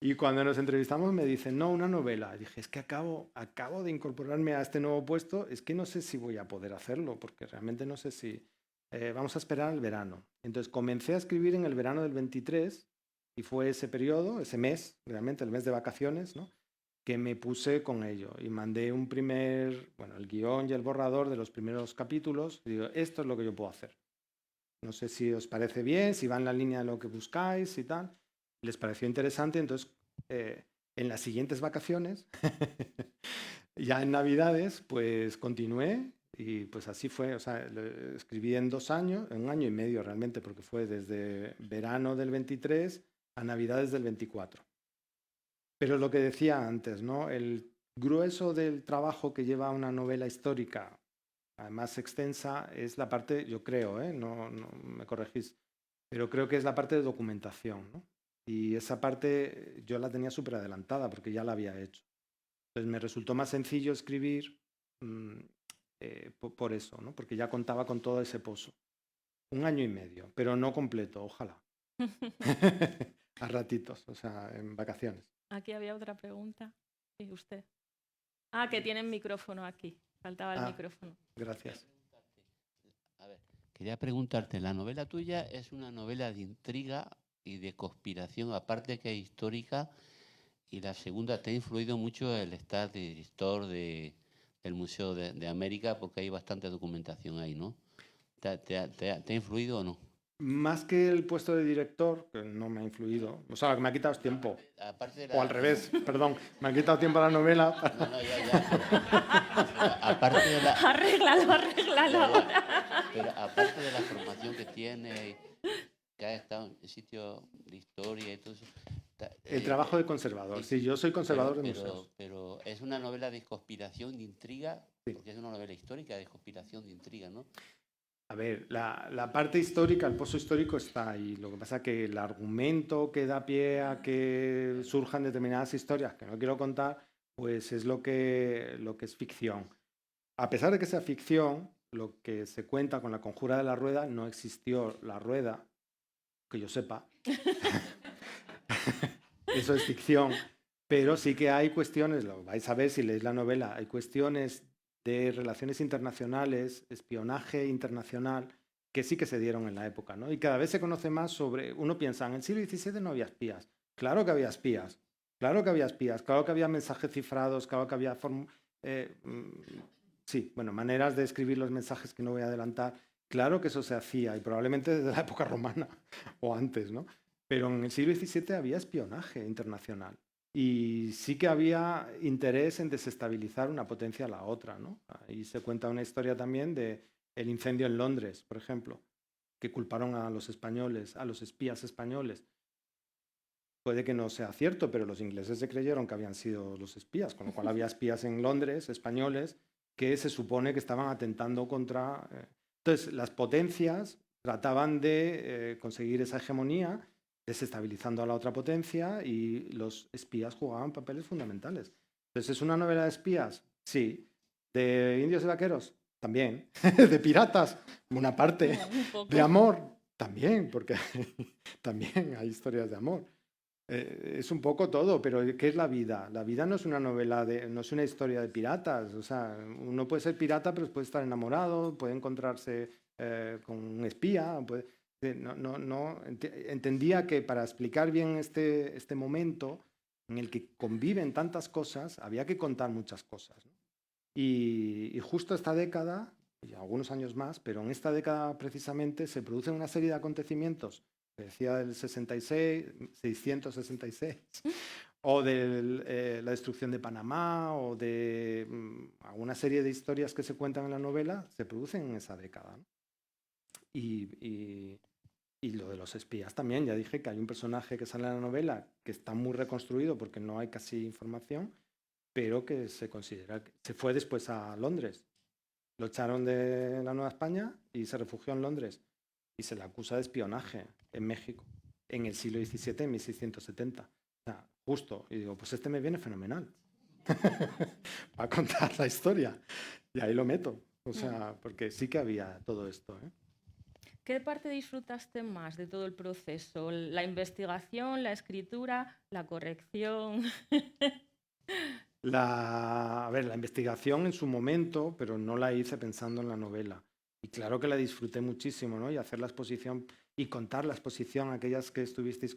Y cuando nos entrevistamos me dicen, no, una novela. Y dije, es que acabo de incorporarme a este nuevo puesto, es que no sé si voy a poder hacerlo, porque realmente no sé si... vamos a esperar al verano. Entonces comencé a escribir en el verano del 23 y fue ese periodo, ese mes, realmente el mes de vacaciones, ¿no? Que me puse con ello y mandé un bueno, el guión y el borrador de los primeros capítulos. Y digo, esto es lo que yo puedo hacer. No sé si os parece bien, si va en la línea de lo que buscáis y tal. Les pareció interesante, entonces en las siguientes vacaciones, ya en Navidades, pues continué y pues así fue. O sea, escribí en 2 años, en 1 año y medio realmente, porque fue desde verano del 23 a Navidades del 24. Pero lo que decía antes, ¿no? El grueso del trabajo que lleva una novela histórica, además extensa, es la parte, yo creo, no me corregís, pero creo que es la parte de documentación, ¿no? Y esa parte yo la tenía súper adelantada porque ya la había hecho. Entonces me resultó más sencillo escribir por eso, ¿no? Porque ya contaba con todo ese pozo. 1 año y medio, pero no completo, ojalá. A ratitos, o sea, en vacaciones. Aquí había otra pregunta. Sí, usted. Ah, que tienen micrófono aquí. Faltaba el micrófono. Gracias. A ver, quería preguntarte, la novela tuya es una novela de intriga y de conspiración, aparte que es histórica, y la segunda, te ha influido mucho el estar de director del Museo de América, porque hay bastante documentación ahí, ¿no? ¿Te ha influido o no? Más que el puesto de director, que no me ha influido, o sea, lo que me ha quitado es tiempo. Aparte O al revés, perdón, me ha quitado tiempo a la novela. No, ya. Aparte de la... Arréglalo. Pero aparte de la formación que tiene, que ha estado en sitios de historia y todo eso... El trabajo de conservador, sí, yo soy conservador de museos. Pero es una novela de conspiración, de intriga, porque es una novela histórica de conspiración, de intriga, ¿no? A ver, la parte histórica, el pozo histórico está ahí. Lo que pasa es que el argumento que da pie a que surjan determinadas historias que no quiero contar, pues es lo que es ficción. A pesar de que sea ficción, lo que se cuenta con la conjura de la rueda, no existió la rueda, que yo sepa. Eso es ficción. Pero sí que hay cuestiones, lo vais a ver si leéis la novela, hay cuestiones de relaciones internacionales, espionaje internacional, que sí que se dieron en la época, ¿no? Y cada vez se conoce más sobre... Uno piensa, en el siglo XVII no había espías. Claro que había espías, Claro que había espías, claro que había mensajes cifrados, claro que había sí, bueno, maneras de escribir los mensajes que no voy a adelantar. Claro que eso se hacía y probablemente desde la época romana o antes, ¿no? Pero en el siglo XVII había espionaje internacional y sí que había interés en desestabilizar una potencia a la otra, ¿no? Ahí se cuenta una historia también de el incendio en Londres, por ejemplo, que culparon a los españoles, a los espías españoles. Puede que no sea cierto, pero los ingleses se creyeron que habían sido los espías, con lo cual había espías en Londres, españoles, que se supone que estaban atentando contra... Entonces, las potencias trataban de conseguir esa hegemonía, desestabilizando a la otra potencia, y los espías jugaban papeles fundamentales. Entonces, ¿es una novela de espías? Sí. ¿De indios y vaqueros? También. ¿De piratas? Una parte. ¿De amor? También, porque también hay historias de amor. Es un poco todo, pero ¿qué es la vida? La vida no es una novela, no es una historia de piratas. O sea, uno puede ser pirata, pero puede estar enamorado, puede encontrarse con un espía. Entendía que para explicar bien este momento en el que conviven tantas cosas, había que contar muchas cosas, ¿no? Y justo esta década, y algunos años más, pero en esta década precisamente se producen una serie de acontecimientos, decía del 66, 666, o de la destrucción de Panamá, o de alguna serie de historias que se cuentan en la novela, se producen en esa década, ¿no? Y lo de los espías también, ya dije que hay un personaje que sale en la novela que está muy reconstruido porque no hay casi información, pero que se considera que se fue después a Londres. Lo echaron de la Nueva España y se refugió en Londres. Y se le acusa de espionaje en México, en el siglo XVII, en 1670. O sea, justo. Y digo, pues este me viene fenomenal para contar la historia. Y ahí lo meto. O sea, porque sí que había todo esto, ¿eh? ¿Qué parte disfrutaste más de todo el proceso? ¿La investigación, la escritura, la corrección? A ver, la investigación en su momento, pero no la hice pensando en la novela. Y claro que la disfruté muchísimo, ¿no? Y hacer la exposición y contar la exposición, aquellas que estuvisteis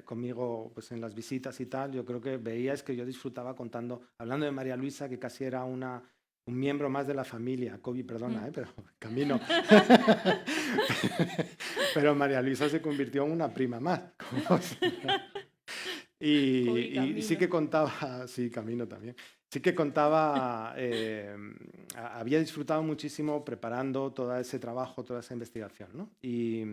conmigo pues, en las visitas y tal, yo creo que veíais que yo disfrutaba contando, hablando de María Luisa, que casi era un miembro más de la familia. Kobe, perdona, pero camino. Pero María Luisa se convirtió en una prima más. Y sí que contaba, sí, camino también, sí que contaba, había disfrutado muchísimo preparando todo ese trabajo, toda esa investigación, ¿no? Y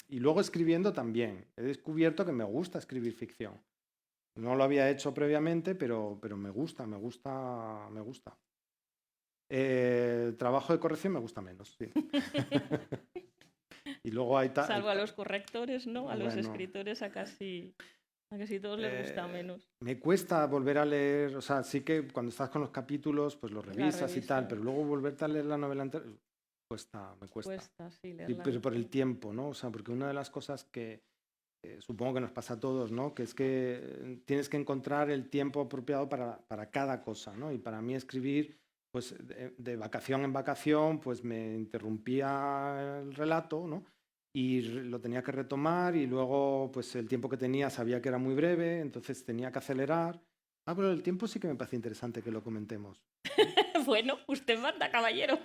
luego escribiendo también. He descubierto que me gusta escribir ficción. No lo había hecho previamente, pero me gusta. El trabajo de corrección me gusta menos, sí. Y luego hay Salvo a los correctores, ¿no? A los escritores a casi todos les gusta menos. Me cuesta volver a leer, o sea, sí que cuando estás con los capítulos, pues los revisas y tal, pero luego volverte a leer la novela entera, me cuesta. Cuesta, sí, leerla. Pero por el tiempo, ¿no? O sea, porque una de las cosas que supongo que nos pasa a todos, ¿no? Que es que tienes que encontrar el tiempo apropiado para cada cosa, ¿no? Y para mí escribir, pues de vacación en vacación, pues me interrumpía el relato, ¿no? Y lo tenía que retomar y luego pues el tiempo que tenía sabía que era muy breve, entonces tenía que acelerar. Pero el tiempo sí que me parece interesante que lo comentemos. Bueno, usted manda, caballero.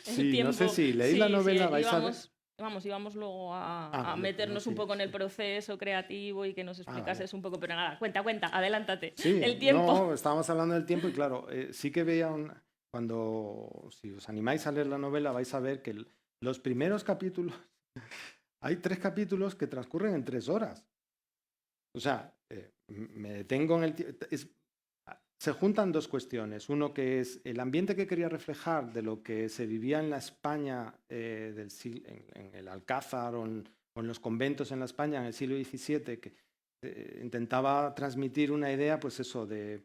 Sí, no sé si leéis la novela, vais a ver... Íbamos luego a meternos un poco en el proceso creativo y que nos explicases un poco, pero nada, cuenta, adelántate. Sí, el tiempo. No, estábamos hablando del tiempo y claro, sí que veía cuando, si os animáis a leer la novela, vais a ver que los primeros capítulos, hay 3 capítulos que transcurren en 3 horas. O sea, me detengo en el tiempo. Se juntan 2 cuestiones. Uno que es el ambiente que quería reflejar de lo que se vivía en la España, en el Alcázar o en los conventos en la España en el siglo XVII, que intentaba transmitir una idea, pues eso, de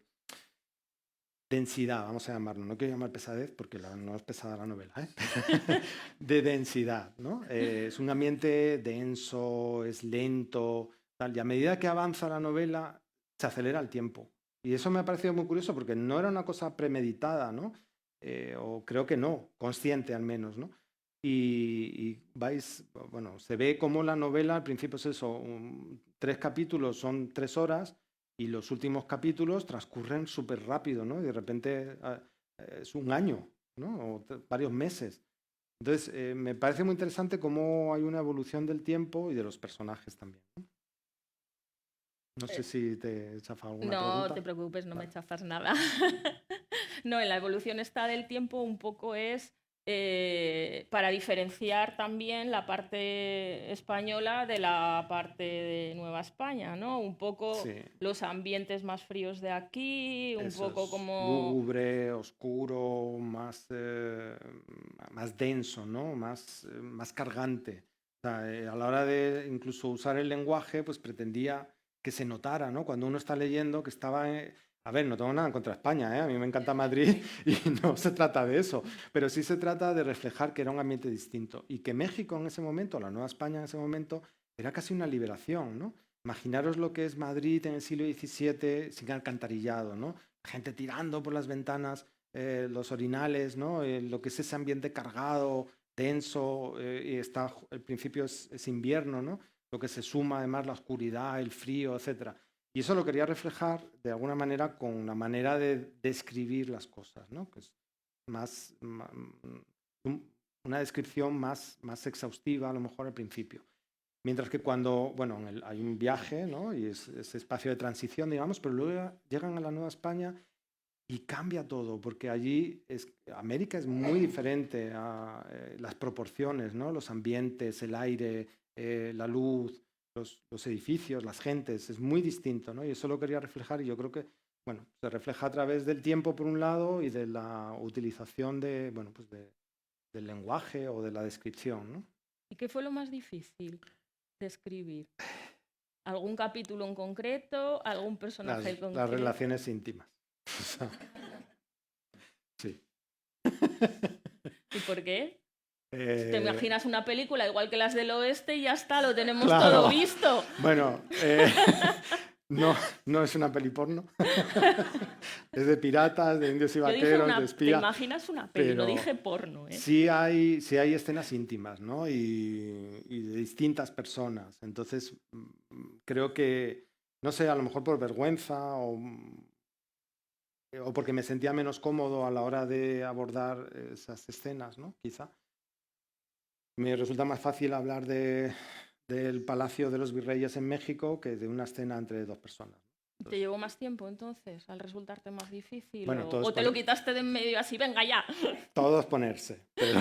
densidad, vamos a llamarlo. No quiero llamar pesadez porque no es pesada la novela, ¿eh? De densidad, ¿no? Es un ambiente denso, es lento, tal, y a medida que avanza la novela se acelera el tiempo. Y eso me ha parecido muy curioso porque no era una cosa premeditada, ¿no? O creo que no, consciente al menos, ¿no? Y se ve como la novela al principio es eso, 3 capítulos son 3 horas y los últimos capítulos transcurren súper rápido, ¿no? Y de repente es un año, ¿no? O varios meses. Entonces, me parece muy interesante cómo hay una evolución del tiempo y de los personajes también, ¿no? No sé si te chafa alguna pregunta. No te preocupes, no me chafas nada. No, en la evolución esta del tiempo un poco es para diferenciar también la parte española de la parte de Nueva España, ¿no? Un poco Sí. los ambientes más fríos de aquí, un Eso poco es como... lúgubre, oscuro, más denso, ¿no? Más cargante. O sea, a la hora de incluso usar el lenguaje, pues pretendía que se notara, ¿no? Cuando uno está leyendo que estaba... A ver, no tengo nada en contra de España, ¿eh? A mí me encanta Madrid y no se trata de eso, pero sí se trata de reflejar que era un ambiente distinto y que México en ese momento, la Nueva España en ese momento, era casi una liberación, ¿no? Imaginaros lo que es Madrid en el siglo XVII sin alcantarillado, ¿no? Gente tirando por las ventanas, los orinales, ¿no? Lo que es ese ambiente cargado, denso, y el principio es invierno, ¿no? Lo que se suma además la oscuridad, el frío, etc. Y eso lo quería reflejar de alguna manera con la manera de describir las cosas, ¿no? Que es una descripción más exhaustiva a lo mejor al principio. Mientras que cuando, bueno, hay un viaje, ¿no? Y ese espacio de transición, digamos, pero luego llegan a la Nueva España y cambia todo, porque allí América es muy diferente a las proporciones, ¿no? Los ambientes, el aire, la luz, los edificios, las gentes, es muy distinto, ¿no? Y eso lo quería reflejar y yo creo que, bueno, se refleja a través del tiempo por un lado y de la utilización bueno, pues del lenguaje o de la descripción, ¿no? ¿Y qué fue lo más difícil de escribir? ¿Algún capítulo en concreto? ¿Algún personaje en concreto? Las relaciones íntimas. Sí. ¿Y por qué? Eh, ¿Te imaginas una película igual que las del oeste y ya está, lo tenemos claro. todo visto? Bueno, no es una peli porno. Es de piratas, de indios y vaqueros, de espía. ¿Te imaginas una peli? No dije porno, ¿eh? Sí hay escenas íntimas, ¿no? Y de distintas personas. Entonces, creo que, no sé, a lo mejor por vergüenza o porque me sentía menos cómodo a la hora de abordar esas escenas, ¿no? Quizá. Me resulta más fácil hablar del Palacio de los Virreyes en México que de una escena entre 2 personas. ¿Te llevó más tiempo entonces al resultarte más difícil? Bueno, ¿O te lo quitaste de en medio así, venga ya? Todos ponerse, pero...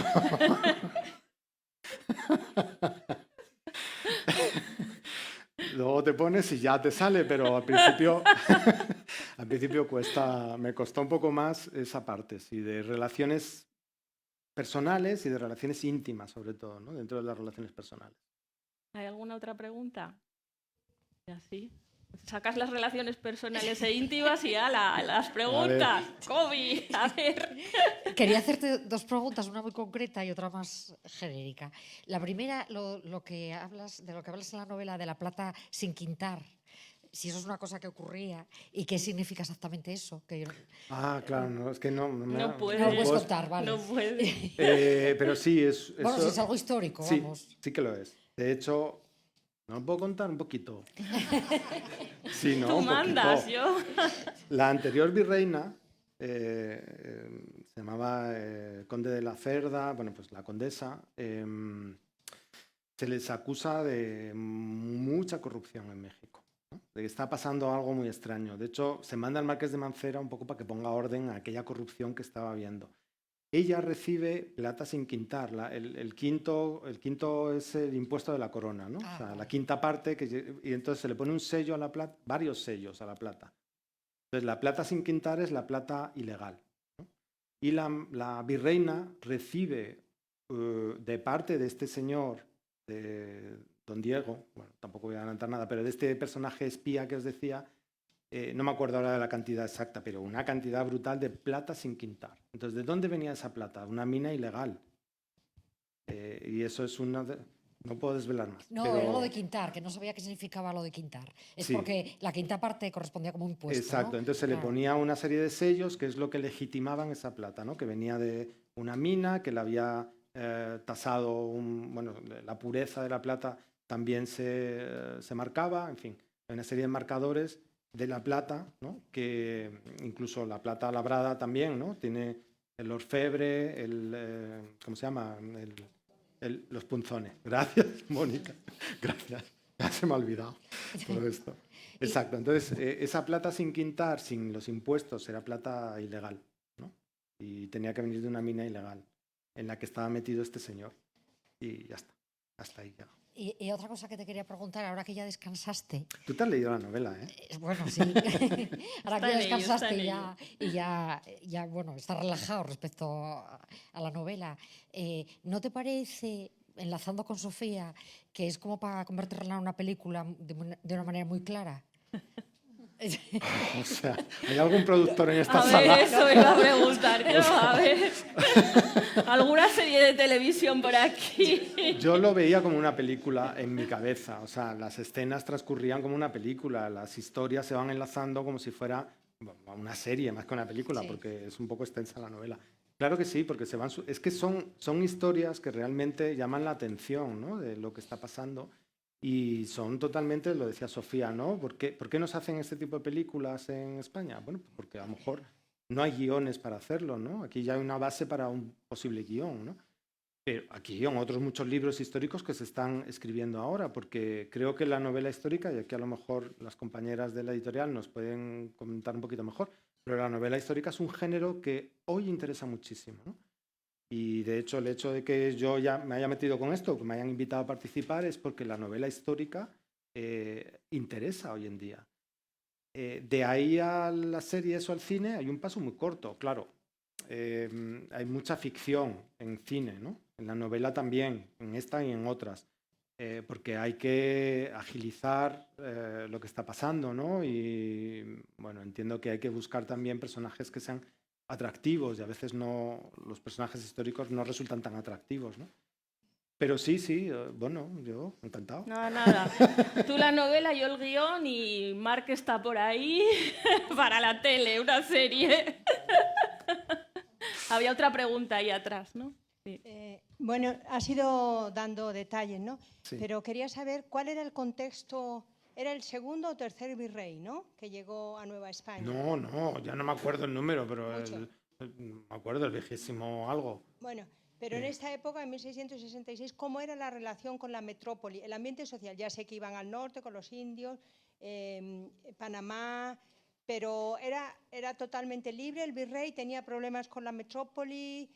Luego te pones y ya te sale, pero al principio, me costó un poco más esa parte, sí, de relaciones personales y de relaciones íntimas, sobre todo, ¿no? Dentro de las relaciones personales. ¿Hay alguna otra pregunta? ¿Y así? Sacas las relaciones personales e íntimas y ala, las preguntas. Kobe, a ver. Quería hacerte 2 preguntas, una muy concreta y otra más genérica. La primera, de lo que hablas en la novela de la plata sin quintar. Si eso es una cosa que ocurría y qué significa exactamente eso. Claro, no, es que no puedes. No lo puedes contar, vale. No puedes. Pero sí, bueno, si es algo histórico, sí, vamos. Sí que lo es. De hecho, ¿no lo puedo contar un poquito? Sí, ¿no? Tú mandas, poquito. yo. La anterior virreina se llamaba Conde de la Cerda, bueno, pues la condesa. Se les acusa de mucha corrupción en México, ¿no? De que está pasando algo muy extraño. De hecho, se manda al marqués de Mancera un poco para que ponga orden a aquella corrupción que estaba habiendo. Ella recibe plata sin quintar. El quinto es el impuesto de la corona, ¿no? O sea, la quinta parte, y entonces se le pone un sello a la plata, varios sellos a la plata. Entonces, la plata sin quintar es la plata ilegal, ¿no? Y la virreina recibe de parte de este señor, de don Diego, bueno, tampoco voy a adelantar nada, pero de este personaje espía que os decía, no me acuerdo ahora de la cantidad exacta, pero una cantidad brutal de plata sin quintar. Entonces, ¿de dónde venía esa plata? Una mina ilegal. Y eso es no puedo desvelar más. No, pero... era lo de quintar, que no sabía qué significaba lo de quintar. Es sí. Porque la quinta parte correspondía como un impuesto, exacto, ¿no? Entonces se le ponía una serie de sellos que es lo que legitimaban esa plata, ¿no? Que venía de una mina, que la había tasado, la pureza de la plata también se marcaba, en fin, hay una serie de marcadores de la plata, ¿no? Que incluso la plata labrada también, ¿no? Tiene el orfebre, ¿cómo se llama? Los punzones. Gracias, Mónica. Gracias. Ya se me ha olvidado todo esto. Exacto. Entonces, esa plata sin quintar, sin los impuestos, era plata ilegal, ¿no? Y tenía que venir de una mina ilegal en la que estaba metido este señor. Y ya está. Hasta ahí ya. Y otra cosa que te quería preguntar, ahora que ya descansaste. Tú te has leído la novela, ¿eh? Bueno, sí. Ahora que ya descansaste y ya, bueno, estás relajado respecto a la novela. ¿No te parece, enlazando con Sofía, que es como para convertirla en una película de una manera muy clara? O sea, ¿hay algún productor en esta A sala? ver, eso iba a preguntar yo, a ver. ¿Alguna serie de televisión por aquí? Yo lo veía como una película en mi cabeza, o sea, las escenas transcurrían como una película, las historias se van enlazando como si fuera una serie más que una película, Sí. porque es un poco extensa la novela. Claro que sí, porque es que son historias que realmente llaman la atención, ¿no? De lo que está pasando. Y son totalmente, lo decía Sofía, ¿no? ¿Por qué nos hacen este tipo de películas en España? Bueno, porque a lo mejor no hay guiones para hacerlo, ¿no? Aquí ya hay una base para un posible guión, ¿no? Pero aquí hay otros muchos libros históricos que se están escribiendo ahora, porque creo que la novela histórica, y aquí a lo mejor las compañeras de la editorial nos pueden comentar un poquito mejor, pero la novela histórica es un género que hoy interesa muchísimo, ¿no? Y de hecho el hecho de que yo ya me haya metido con esto, que me hayan invitado a participar, es porque la novela histórica interesa hoy en día. De ahí a las series o al cine hay un paso muy corto, claro. Hay mucha ficción en cine, ¿no? En la novela también, en esta y en otras, porque hay que agilizar lo que está pasando, ¿no? Y bueno, entiendo que hay que buscar también personajes que sean atractivos y a veces no, los personajes históricos no resultan tan atractivos, ¿no? Pero sí, bueno, yo encantado. Nada. Tú la novela, yo el guión y Marc está por ahí para la tele, una serie. Había otra pregunta ahí atrás, ¿no? Sí. Bueno, has ido dando detalles, ¿no? Sí. Pero quería saber cuál era el contexto. Era el segundo o tercer virrey, ¿no? Que llegó a Nueva España. No, ya no me acuerdo el número, pero Mucho. me acuerdo el viejísimo algo. Bueno, pero en esta época, en 1666, ¿cómo era la relación con la metrópoli? El ambiente social, ya sé que iban al norte con los indios, Panamá, pero era totalmente libre. El virrey tenía problemas con la metrópoli.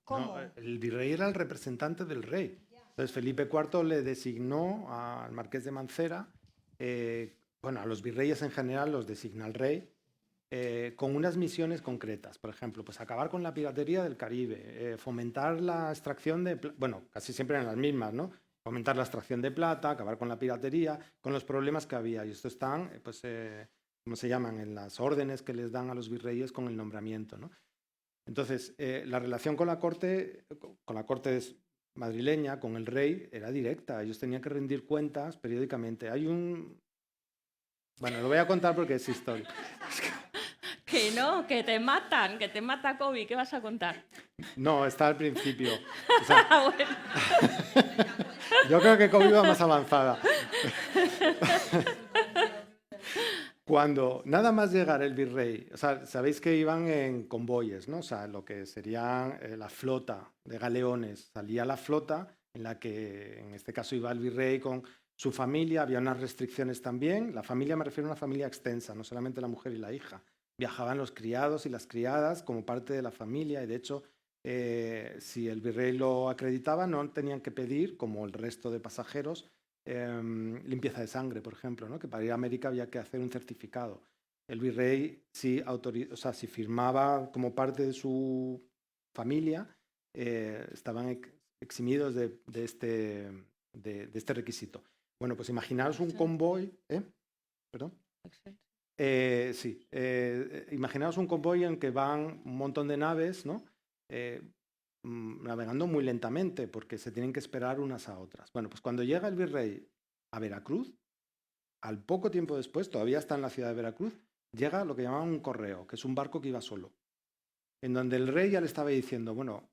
¿Cómo? No, el virrey era el representante del rey. Entonces Felipe IV le designó al marqués de Mancera, bueno, a los virreyes en general los designa el rey, con unas misiones concretas. Por ejemplo, pues acabar con la piratería del Caribe, fomentar la extracción de... Bueno, casi siempre eran las mismas, ¿no? Fomentar la extracción de plata, acabar con la piratería, con los problemas que había. Y esto están, pues, ¿cómo se llaman? En las órdenes que les dan a los virreyes con el nombramiento, ¿no? Entonces, la relación con la corte madrileña, con el rey, era directa. Ellos tenían que rendir cuentas periódicamente. Bueno, lo voy a contar porque es historia. Que no, que te mata Kobe, ¿qué vas a contar? No, está al principio. O sea, Bueno, yo creo que Kobe iba más avanzada. Cuando nada más llegar el virrey, o sea, sabéis que iban en convoyes, ¿no? O sea, lo que sería la flota de galeones. Salía la flota en la que, en este caso, iba el virrey con su familia. Había unas restricciones también. La familia, me refiero a una familia extensa, no solamente la mujer y la hija. Viajaban los criados y las criadas como parte de la familia y, de hecho, si el virrey lo acreditaba, no tenían que pedir, como el resto de pasajeros, limpieza de sangre, por ejemplo, ¿no? Que para ir a América había que hacer un certificado. El virrey, si firmaba como parte de su familia, estaban eximidos de este requisito. Bueno, pues imaginaos un convoy... ¿Perdón? Sí, imaginaos un convoy en que van un montón de naves, ¿no? Navegando muy lentamente porque se tienen que esperar unas a otras. Bueno, pues cuando llega el virrey a Veracruz, al poco tiempo después, todavía está en la ciudad de Veracruz, llega lo que llamaban un correo, que es un barco que iba solo. en donde el rey ya le estaba diciendo, bueno,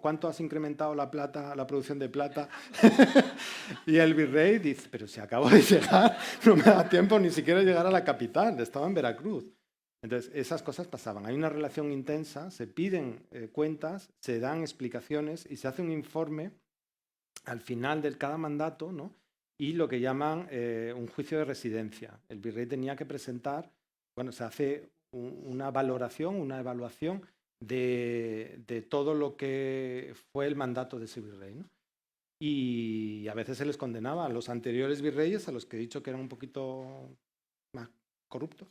¿cuánto has incrementado la producción de plata? Y el virrey dice, pero si acabo de llegar, no me da tiempo ni siquiera de llegar a la capital, estaba en Veracruz. Entonces, esas cosas pasaban. Hay una relación intensa, se piden cuentas, se dan explicaciones y se hace un informe al final de cada mandato, ¿no? Y lo que llaman un juicio de residencia. El virrey tenía que presentar, bueno, se hace una valoración, una evaluación de todo lo que fue el mandato de ese virrey, ¿no? Y a veces se les condenaba a los anteriores virreyes, a los que he dicho que eran un poquito más corruptos,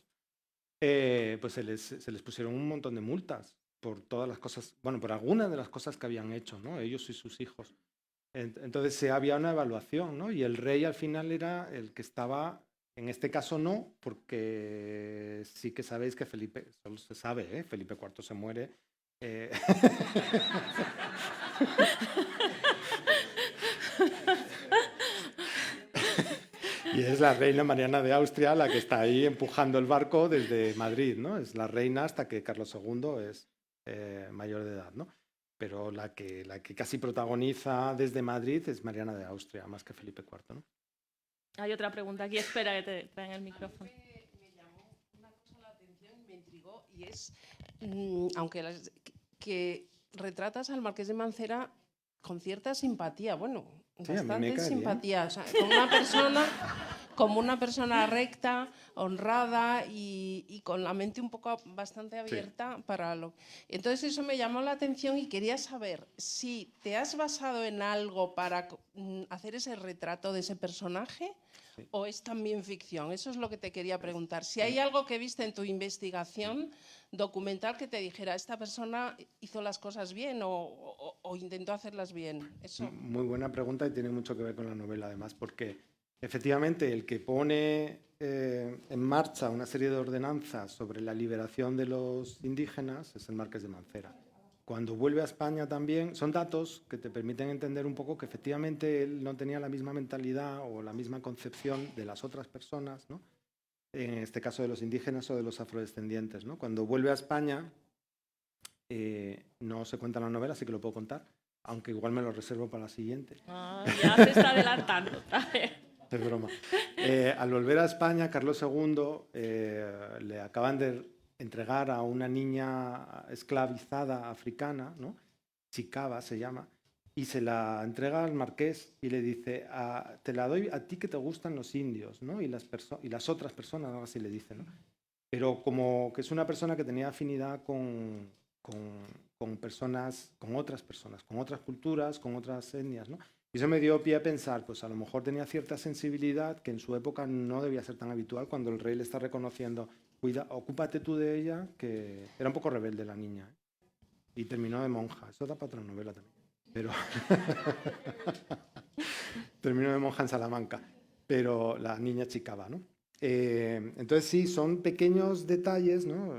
pues se les pusieron un montón de multas por todas las cosas, bueno, por algunas de las cosas que habían hecho, ¿no? Ellos y sus hijos. Entonces había una evaluación, ¿no? Y el rey al final era el que estaba, en este caso no, porque sí que sabéis que Felipe, solo se sabe, ¿eh? Felipe IV se muere. Y es la reina Mariana de Austria la que está ahí empujando el barco desde Madrid, ¿no? Es la reina hasta que Carlos II es mayor de edad, ¿no? Pero la que casi protagoniza desde Madrid es Mariana de Austria, más que Felipe IV, ¿no? Hay otra pregunta aquí, espera que te traen el micrófono. Me llamó una cosa la atención y me intrigó, y es, aunque que retratas al Marqués de Mancera con cierta simpatía, bueno, Sí, a mí me bastante cae simpatía, o sea, como una persona recta, honrada y con la mente un poco bastante abierta para lo. Entonces eso me llamó la atención y quería saber si te has basado en algo para hacer ese retrato de ese personaje. Sí. ¿O es también ficción? Eso es lo que te quería preguntar. Si hay algo que viste en tu investigación documental que te dijera, esta persona hizo las cosas bien o intentó hacerlas bien. Eso. Muy buena pregunta y tiene mucho que ver con la novela, además, porque efectivamente el que pone en marcha una serie de ordenanzas sobre la liberación de los indígenas es el Marqués de Mancera. Cuando vuelve a España también, son datos que te permiten entender un poco que efectivamente él no tenía la misma mentalidad o la misma concepción de las otras personas, ¿no? En este caso de los indígenas o de los afrodescendientes, ¿no? Cuando vuelve a España, no se cuenta en la novela, así que lo puedo contar, aunque igual me lo reservo para la siguiente. Ya se está adelantando. Es broma. Al volver a España, Carlos II le acaban de entregar a una niña esclavizada africana, ¿no? Chicaba se llama, y se la entrega al marqués y le dice, te la doy a ti que te gustan los indios, ¿no? Y las otras personas, algo así le dice, ¿no? Pero como que es una persona que tenía afinidad con personas, con otras personas, con otras culturas, con otras etnias, ¿no? Y eso me dio pie a pensar, pues a lo mejor tenía cierta sensibilidad que en su época no debía ser tan habitual cuando el rey le está reconociendo, cuida, ocúpate tú de ella, que era un poco rebelde la niña, ¿eh? Y terminó de monja. Eso da para otra novela también. Pero terminó de monja en Salamanca, pero la niña chicaba, ¿no? Entonces sí, son pequeños detalles, ¿no?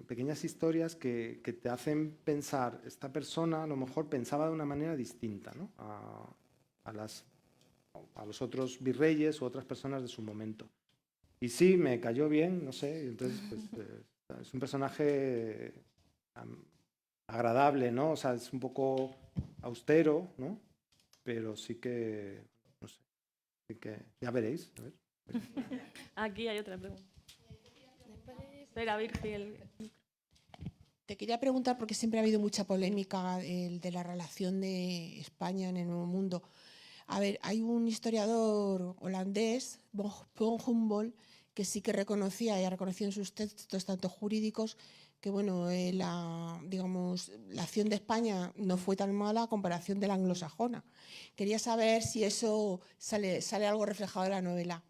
Pequeñas historias que te hacen pensar, esta persona a lo mejor pensaba de una manera distinta, ¿no? a los otros virreyes u otras personas de su momento. Y sí, me cayó bien, no sé, entonces pues, es un personaje agradable, ¿no? O sea, es un poco austero, ¿no? Pero sí que, no sé, sí que ya veréis, a ver. Aquí hay otra pregunta. Espera, Virgil. Te quería preguntar, porque siempre ha habido mucha polémica de la relación de España en el Nuevo Mundo. A ver, hay un historiador holandés, von Humboldt, que sí que reconocía y ha reconocido en sus textos, tanto jurídicos, que bueno, digamos, la acción de España no fue tan mala a comparación de la anglosajona. Quería saber si eso sale algo reflejado en la novela.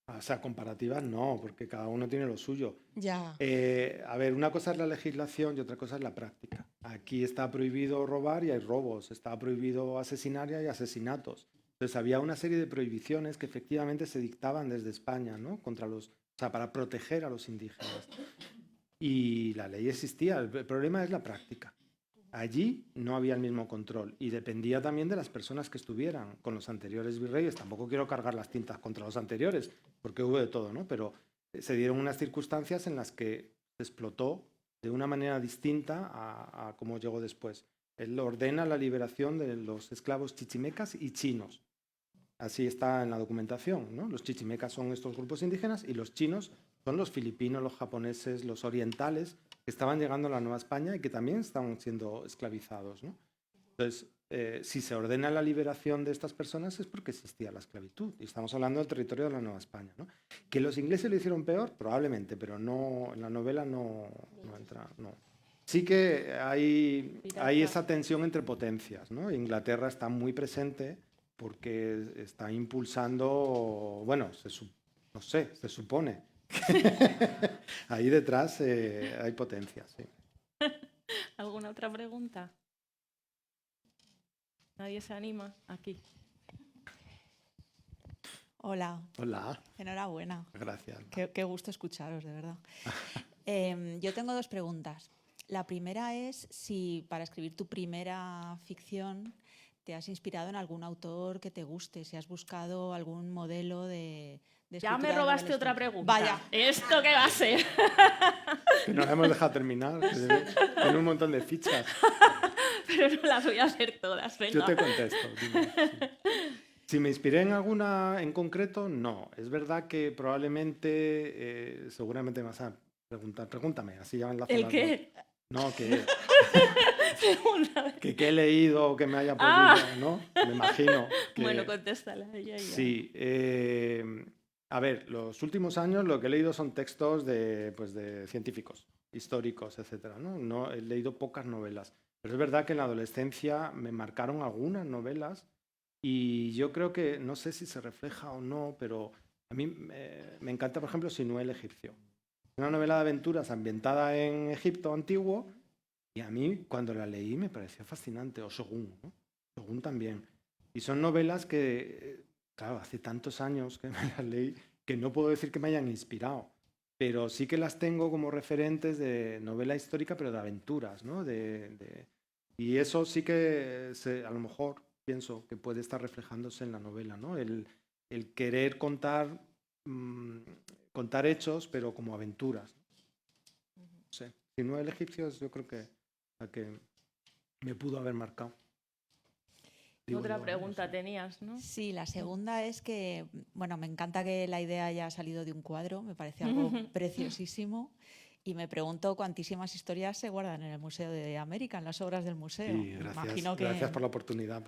O sea, comparativas no, porque cada uno tiene lo suyo. Ya. A ver, una cosa es la legislación y otra cosa es la práctica. Aquí está prohibido robar y hay robos, está prohibido asesinar y hay asesinatos. Entonces había una serie de prohibiciones que efectivamente se dictaban desde España, ¿no? O sea, para proteger a los indígenas. Y la ley existía, el problema es la práctica. Allí no había el mismo control y dependía también de las personas que estuvieran. Con los anteriores virreyes, tampoco quiero cargar las tintas contra los anteriores, porque hubo de todo, ¿no? Pero se dieron unas circunstancias en las que se explotó de una manera distinta a cómo llegó después. Él ordena la liberación de los esclavos chichimecas y chinos. Así está en la documentación, ¿no? Los chichimecas son estos grupos indígenas y los chinos son los filipinos, los japoneses, los orientales que estaban llegando a la Nueva España y que también estaban siendo esclavizados, ¿no? Entonces, si se ordena la liberación de estas personas es porque existía la esclavitud. Y estamos hablando del territorio de la Nueva España, ¿no? Que los ingleses lo hicieron peor, probablemente, pero no, en la novela no entra, no. Sí que hay esa tensión entre potencias, ¿no? Inglaterra está muy presente porque está impulsando, bueno, no sé, se supone. Ahí detrás hay potencias, sí. ¿Alguna otra pregunta? ¿Nadie se anima? Aquí. Hola. Hola. Enhorabuena. Gracias. Qué gusto escucharos, de verdad. Yo tengo 2 preguntas. La primera es si para escribir tu primera ficción te has inspirado en algún autor que te guste, si has buscado algún modelo de Ya me escritura robaste otra adolescente. pregunta. Vaya. ¿Esto qué va a ser? Que nos hemos dejado terminar. Tiene un montón de fichas. Pero no las voy a hacer todas, venga. Yo te contesto. Dime, sí. Si me inspiré en alguna en concreto, no. Es verdad que probablemente, seguramente me vas a preguntar. Pregúntame, así ya enlazo ¿El las qué? dos. No, que he leído o que me haya podido, ¿no? Me imagino. Que, Bueno, contéstala ella. Sí. A ver, los últimos años lo que he leído son textos de científicos, históricos, etcétera, ¿no? No he leído pocas novelas. Pero es verdad que en la adolescencia me marcaron algunas novelas y yo creo que, no sé si se refleja o no, pero a mí me encanta, por ejemplo, Sinué el egipcio. Una novela de aventuras ambientada en Egipto antiguo y a mí cuando la leí me pareció fascinante, o Shogun, ¿no? Shogun también. Y son novelas que, claro, hace tantos años que me las leí que no puedo decir que me hayan inspirado, pero sí que las tengo como referentes de novela histórica, pero de aventuras, ¿no? Y eso sí que a lo mejor pienso que puede estar reflejándose en la novela, ¿no? El querer contar hechos, pero como aventuras. No sé. Si no el egipcio, yo creo que la que me pudo haber marcado. Otra pregunta tenías, ¿no? Sí, la segunda es que, bueno, me encanta que la idea haya salido de un cuadro, me parece algo preciosísimo. Y me pregunto cuantísimas historias se guardan en el Museo de América, en las obras del museo. Sí, gracias, gracias por la oportunidad.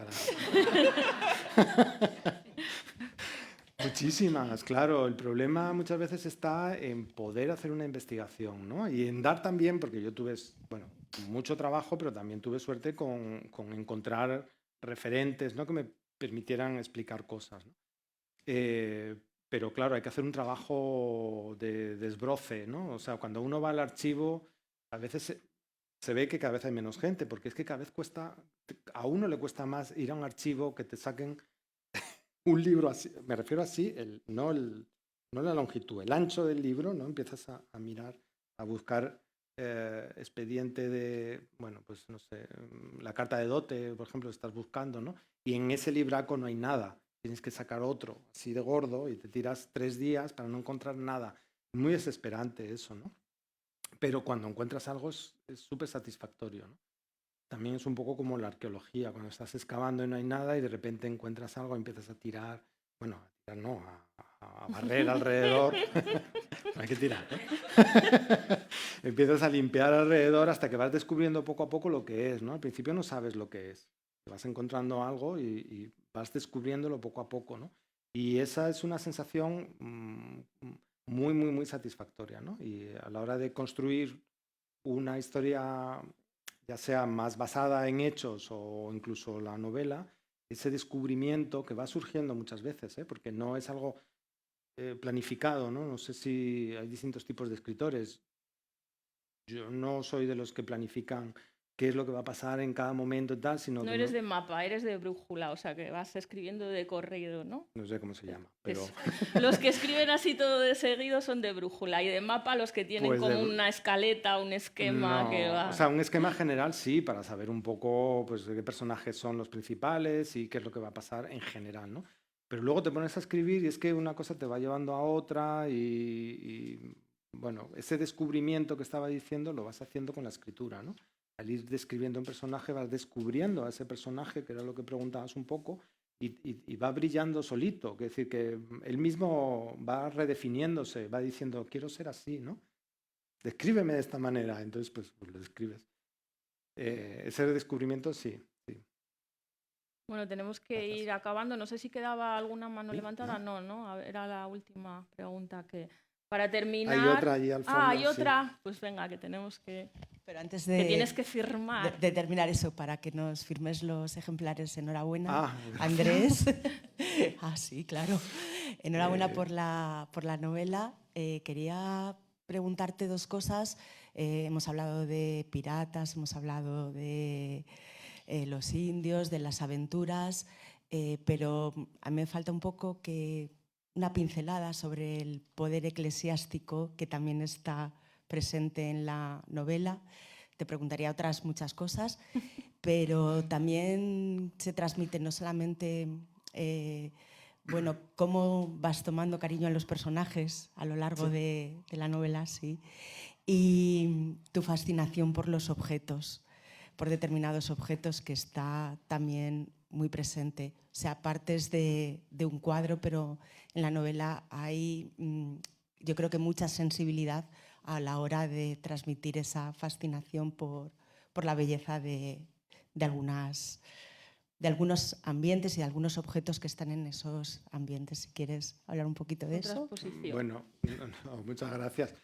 Muchísimas, claro. El problema muchas veces está en poder hacer una investigación, ¿no? Y en dar también, porque yo tuve, bueno, mucho trabajo, pero también tuve suerte con encontrar referentes, ¿no? Que me permitieran explicar cosas, ¿no? Pero claro, hay que hacer un trabajo de desbroce, ¿no? O sea, cuando uno va al archivo, a veces se ve que cada vez hay menos gente, porque es que cada vez a uno le cuesta más ir a un archivo que te saquen un libro así, me refiero así, no la longitud, el ancho del libro, ¿no? Empiezas a mirar, a buscar expediente de, bueno, pues no sé, la carta de dote, por ejemplo, estás buscando, ¿no? Y en ese libraco no hay nada. Tienes que sacar otro así de gordo y te tiras 3 días para no encontrar nada. Muy desesperante eso, ¿no? Pero cuando encuentras algo es súper satisfactorio, ¿no? También es un poco como la arqueología, cuando estás excavando y no hay nada y de repente encuentras algo y empiezas a tirar, bueno, a tirar no, a barrer alrededor. No hay que tirar, ¿no? Empiezas a limpiar alrededor hasta que vas descubriendo poco a poco lo que es, ¿no? Al principio no sabes lo que es. Te vas encontrando algo y vas descubriéndolo poco a poco, ¿no? Y esa es una sensación muy, muy, muy satisfactoria, ¿no? Y a la hora de construir una historia, ya sea más basada en hechos o incluso la novela, ese descubrimiento que va surgiendo muchas veces, porque no es algo planificado, ¿no? No sé si hay distintos tipos de escritores. Yo no soy de los que planifican qué es lo que va a pasar en cada momento y tal, sino No que eres de mapa, eres de brújula, o sea que vas escribiendo de corrido, ¿no? No sé cómo se llama, pero... Los que escriben así todo de seguido son de brújula y de mapa los que tienen Pues como una escaleta, un esquema No, que va... O sea, un esquema general sí, para saber un poco pues, qué personajes son los principales y qué es lo que va a pasar en general, ¿no? Pero luego te pones a escribir y es que una cosa te va llevando a otra y bueno, ese descubrimiento que estaba diciendo lo vas haciendo con la escritura, ¿no? Al ir describiendo un personaje vas descubriendo a ese personaje, que era lo que preguntabas un poco, y va brillando solito, es decir, que él mismo va redefiniéndose, va diciendo, quiero ser así, ¿no? Descríbeme de esta manera, entonces pues lo describes. Ese descubrimiento sí. Bueno, tenemos que ir acabando. No sé si quedaba alguna mano levantada. No, era la última pregunta que... Para terminar... Hay otra allí al fondo. hay otra. Pues venga, que tenemos que... Pero antes que tienes que firmar. de terminar eso, para que nos firmes los ejemplares, enhorabuena, gracias. Andrés. Sí, claro. Enhorabuena por la novela. Quería preguntarte dos cosas. Hemos hablado de piratas, hemos hablado de los indios, de las aventuras, pero a mí me falta un poco una pincelada sobre el poder eclesiástico que también está presente en la novela. Te preguntaría otras muchas cosas, pero también se transmite no solamente cómo vas tomando cariño a los personajes a lo largo de la novela, sí, y tu fascinación por los objetos, por determinados objetos, que está también muy presente. O sea, partes de un cuadro, pero en la novela hay, yo creo que mucha sensibilidad a la hora de transmitir esa fascinación por la belleza de algunos ambientes y de algunos objetos que están en esos ambientes. Si quieres hablar un poquito de eso. Bueno, muchas gracias.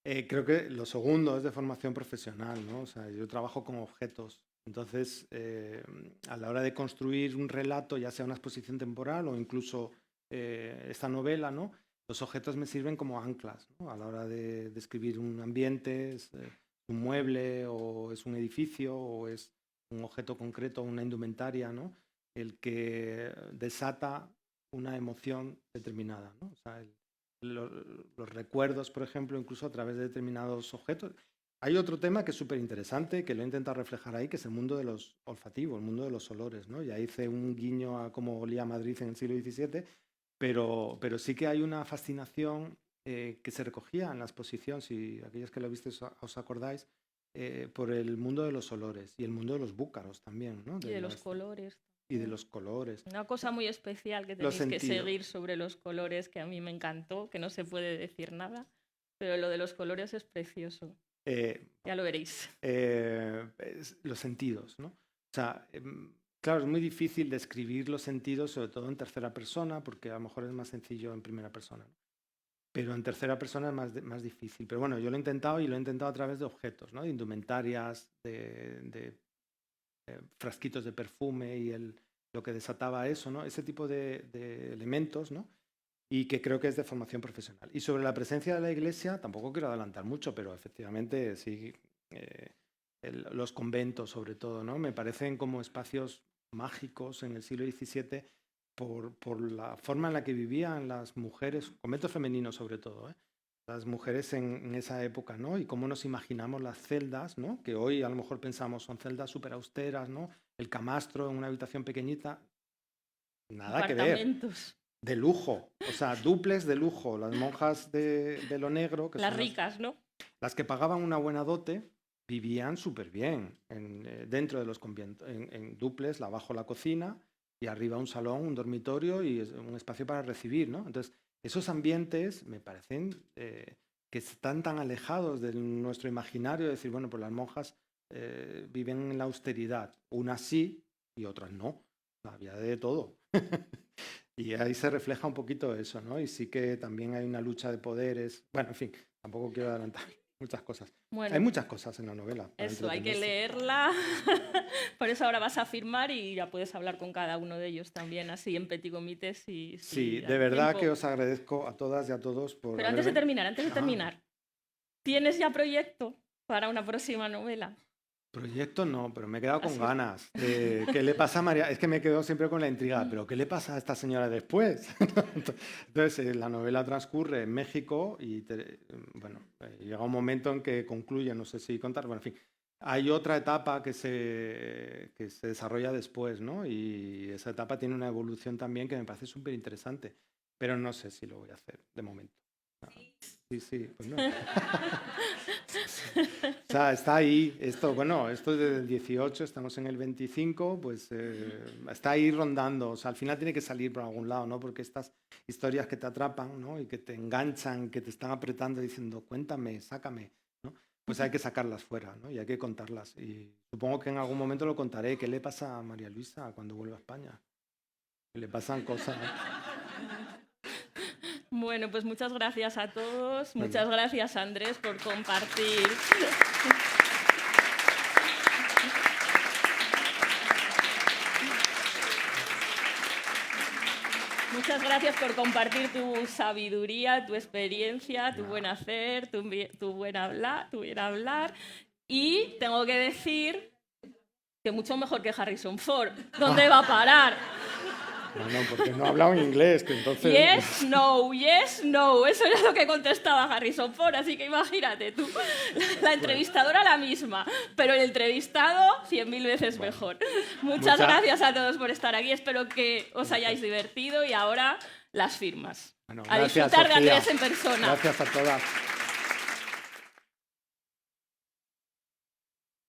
Creo que lo segundo es de formación profesional, ¿no? O sea, yo trabajo con objetos. Entonces, a la hora de construir un relato, ya sea una exposición temporal o incluso esta novela, ¿no? Los objetos me sirven como anclas, ¿no? A la hora de describir un ambiente, es un mueble o es un edificio o es un objeto concreto, una indumentaria, ¿no? El que desata una emoción determinada, ¿no? O sea, los recuerdos, por ejemplo, incluso a través de determinados objetos. Hay otro tema que es súper interesante, que lo he intentado reflejar ahí, que es el mundo de los olfativos, el mundo de los olores, ¿no? Ya hice un guiño a cómo olía Madrid en el siglo XVII, pero sí que hay una fascinación que se recogía en la exposición, si aquellos que lo visteis os acordáis, por el mundo de los olores y el mundo de los búcaros también, ¿no? Y de los colores. Y de los colores. Una cosa muy especial que tenéis que seguir sobre los colores, que a mí me encantó, que no se puede decir nada, pero lo de los colores es precioso. Ya lo veréis. Los sentidos, ¿no? O sea, claro, es muy difícil describir los sentidos, sobre todo en tercera persona, porque a lo mejor es más sencillo en primera persona, ¿no? Pero en tercera persona es más difícil. Pero bueno, yo lo he intentado y lo he intentado a través de objetos, ¿no? De indumentarias, de frasquitos de perfume y lo que desataba eso, ¿no? Ese tipo de elementos, ¿no? Y que creo que es de formación profesional. Y sobre la presencia de la Iglesia, tampoco quiero adelantar mucho, pero efectivamente sí, los conventos sobre todo, ¿no? Me parecen como espacios mágicos en el siglo XVII por la forma en la que vivían las mujeres, conventos femeninos sobre todo, ¿eh? Las mujeres en esa época, ¿no? Y cómo nos imaginamos las celdas, ¿no? Que hoy a lo mejor pensamos son celdas súper austeras, ¿no? El camastro en una habitación pequeñita, nada que ver. De lujo, o sea, duples de lujo. Las monjas de lo negro, que las ricas, ¿no? Las que pagaban una buena dote, vivían súper bien dentro de los conventos, en duples, abajo la cocina y arriba un salón, un dormitorio y un espacio para recibir, ¿no? Entonces, esos ambientes me parecen que están tan alejados de nuestro imaginario, de decir, bueno, pues las monjas viven en la austeridad, unas sí y otras no, había de todo. Y ahí se refleja un poquito eso, ¿no? Y sí que también hay una lucha de poderes. Bueno, en fin, tampoco quiero adelantar muchas cosas. Bueno, hay muchas cosas en la novela. Eso, hay que leerla. Por eso ahora vas a firmar y ya puedes hablar con cada uno de ellos también, así en petit comité. Sí, de verdad que os agradezco a todas y a todos por... Pero antes de terminar, ¿tienes ya proyecto para una próxima novela? Proyecto no, pero me he quedado con ganas. ¿Qué le pasa a María? Es que me quedo siempre con la intriga, pero ¿qué le pasa a esta señora después? Entonces, la novela transcurre en México y, bueno, llega un momento en que concluye, no sé si contar, bueno, en fin. Hay otra etapa que se desarrolla después, ¿no? Y esa etapa tiene una evolución también que me parece súper interesante, pero no sé si lo voy a hacer de momento. No. Sí, pues no. O sea, está ahí. Esto es desde el 18, estamos en el 25, pues está ahí rondando. O sea, al final tiene que salir por algún lado, ¿no? Porque estas historias que te atrapan, ¿no? Y que te enganchan, que te están apretando diciendo, cuéntame, sácame, ¿no? Pues hay que sacarlas fuera, ¿no? Y hay que contarlas. Y supongo que en algún momento lo contaré. ¿Qué le pasa a María Luisa cuando vuelve a España? Que le pasan cosas. Bueno, pues muchas gracias a todos. Muchas gracias, Andrés, por compartir. Muchas gracias por compartir tu sabiduría, tu experiencia, tu buen hacer, tu buen hablar. Y tengo que decir que mucho mejor que Harrison Ford. ¿Dónde va a parar? Bueno, porque no ha hablado en inglés, que entonces... Yes, no, yes, no. Eso era lo que contestaba Harrison Ford, así que imagínate tú. La entrevistadora la misma, pero el entrevistado 100.000 veces mejor. Muchas gracias a todos por estar aquí. Espero que os hayáis divertido y ahora las firmas. Bueno, a disfrutar Sofía. de Andrés en persona. Gracias a todas.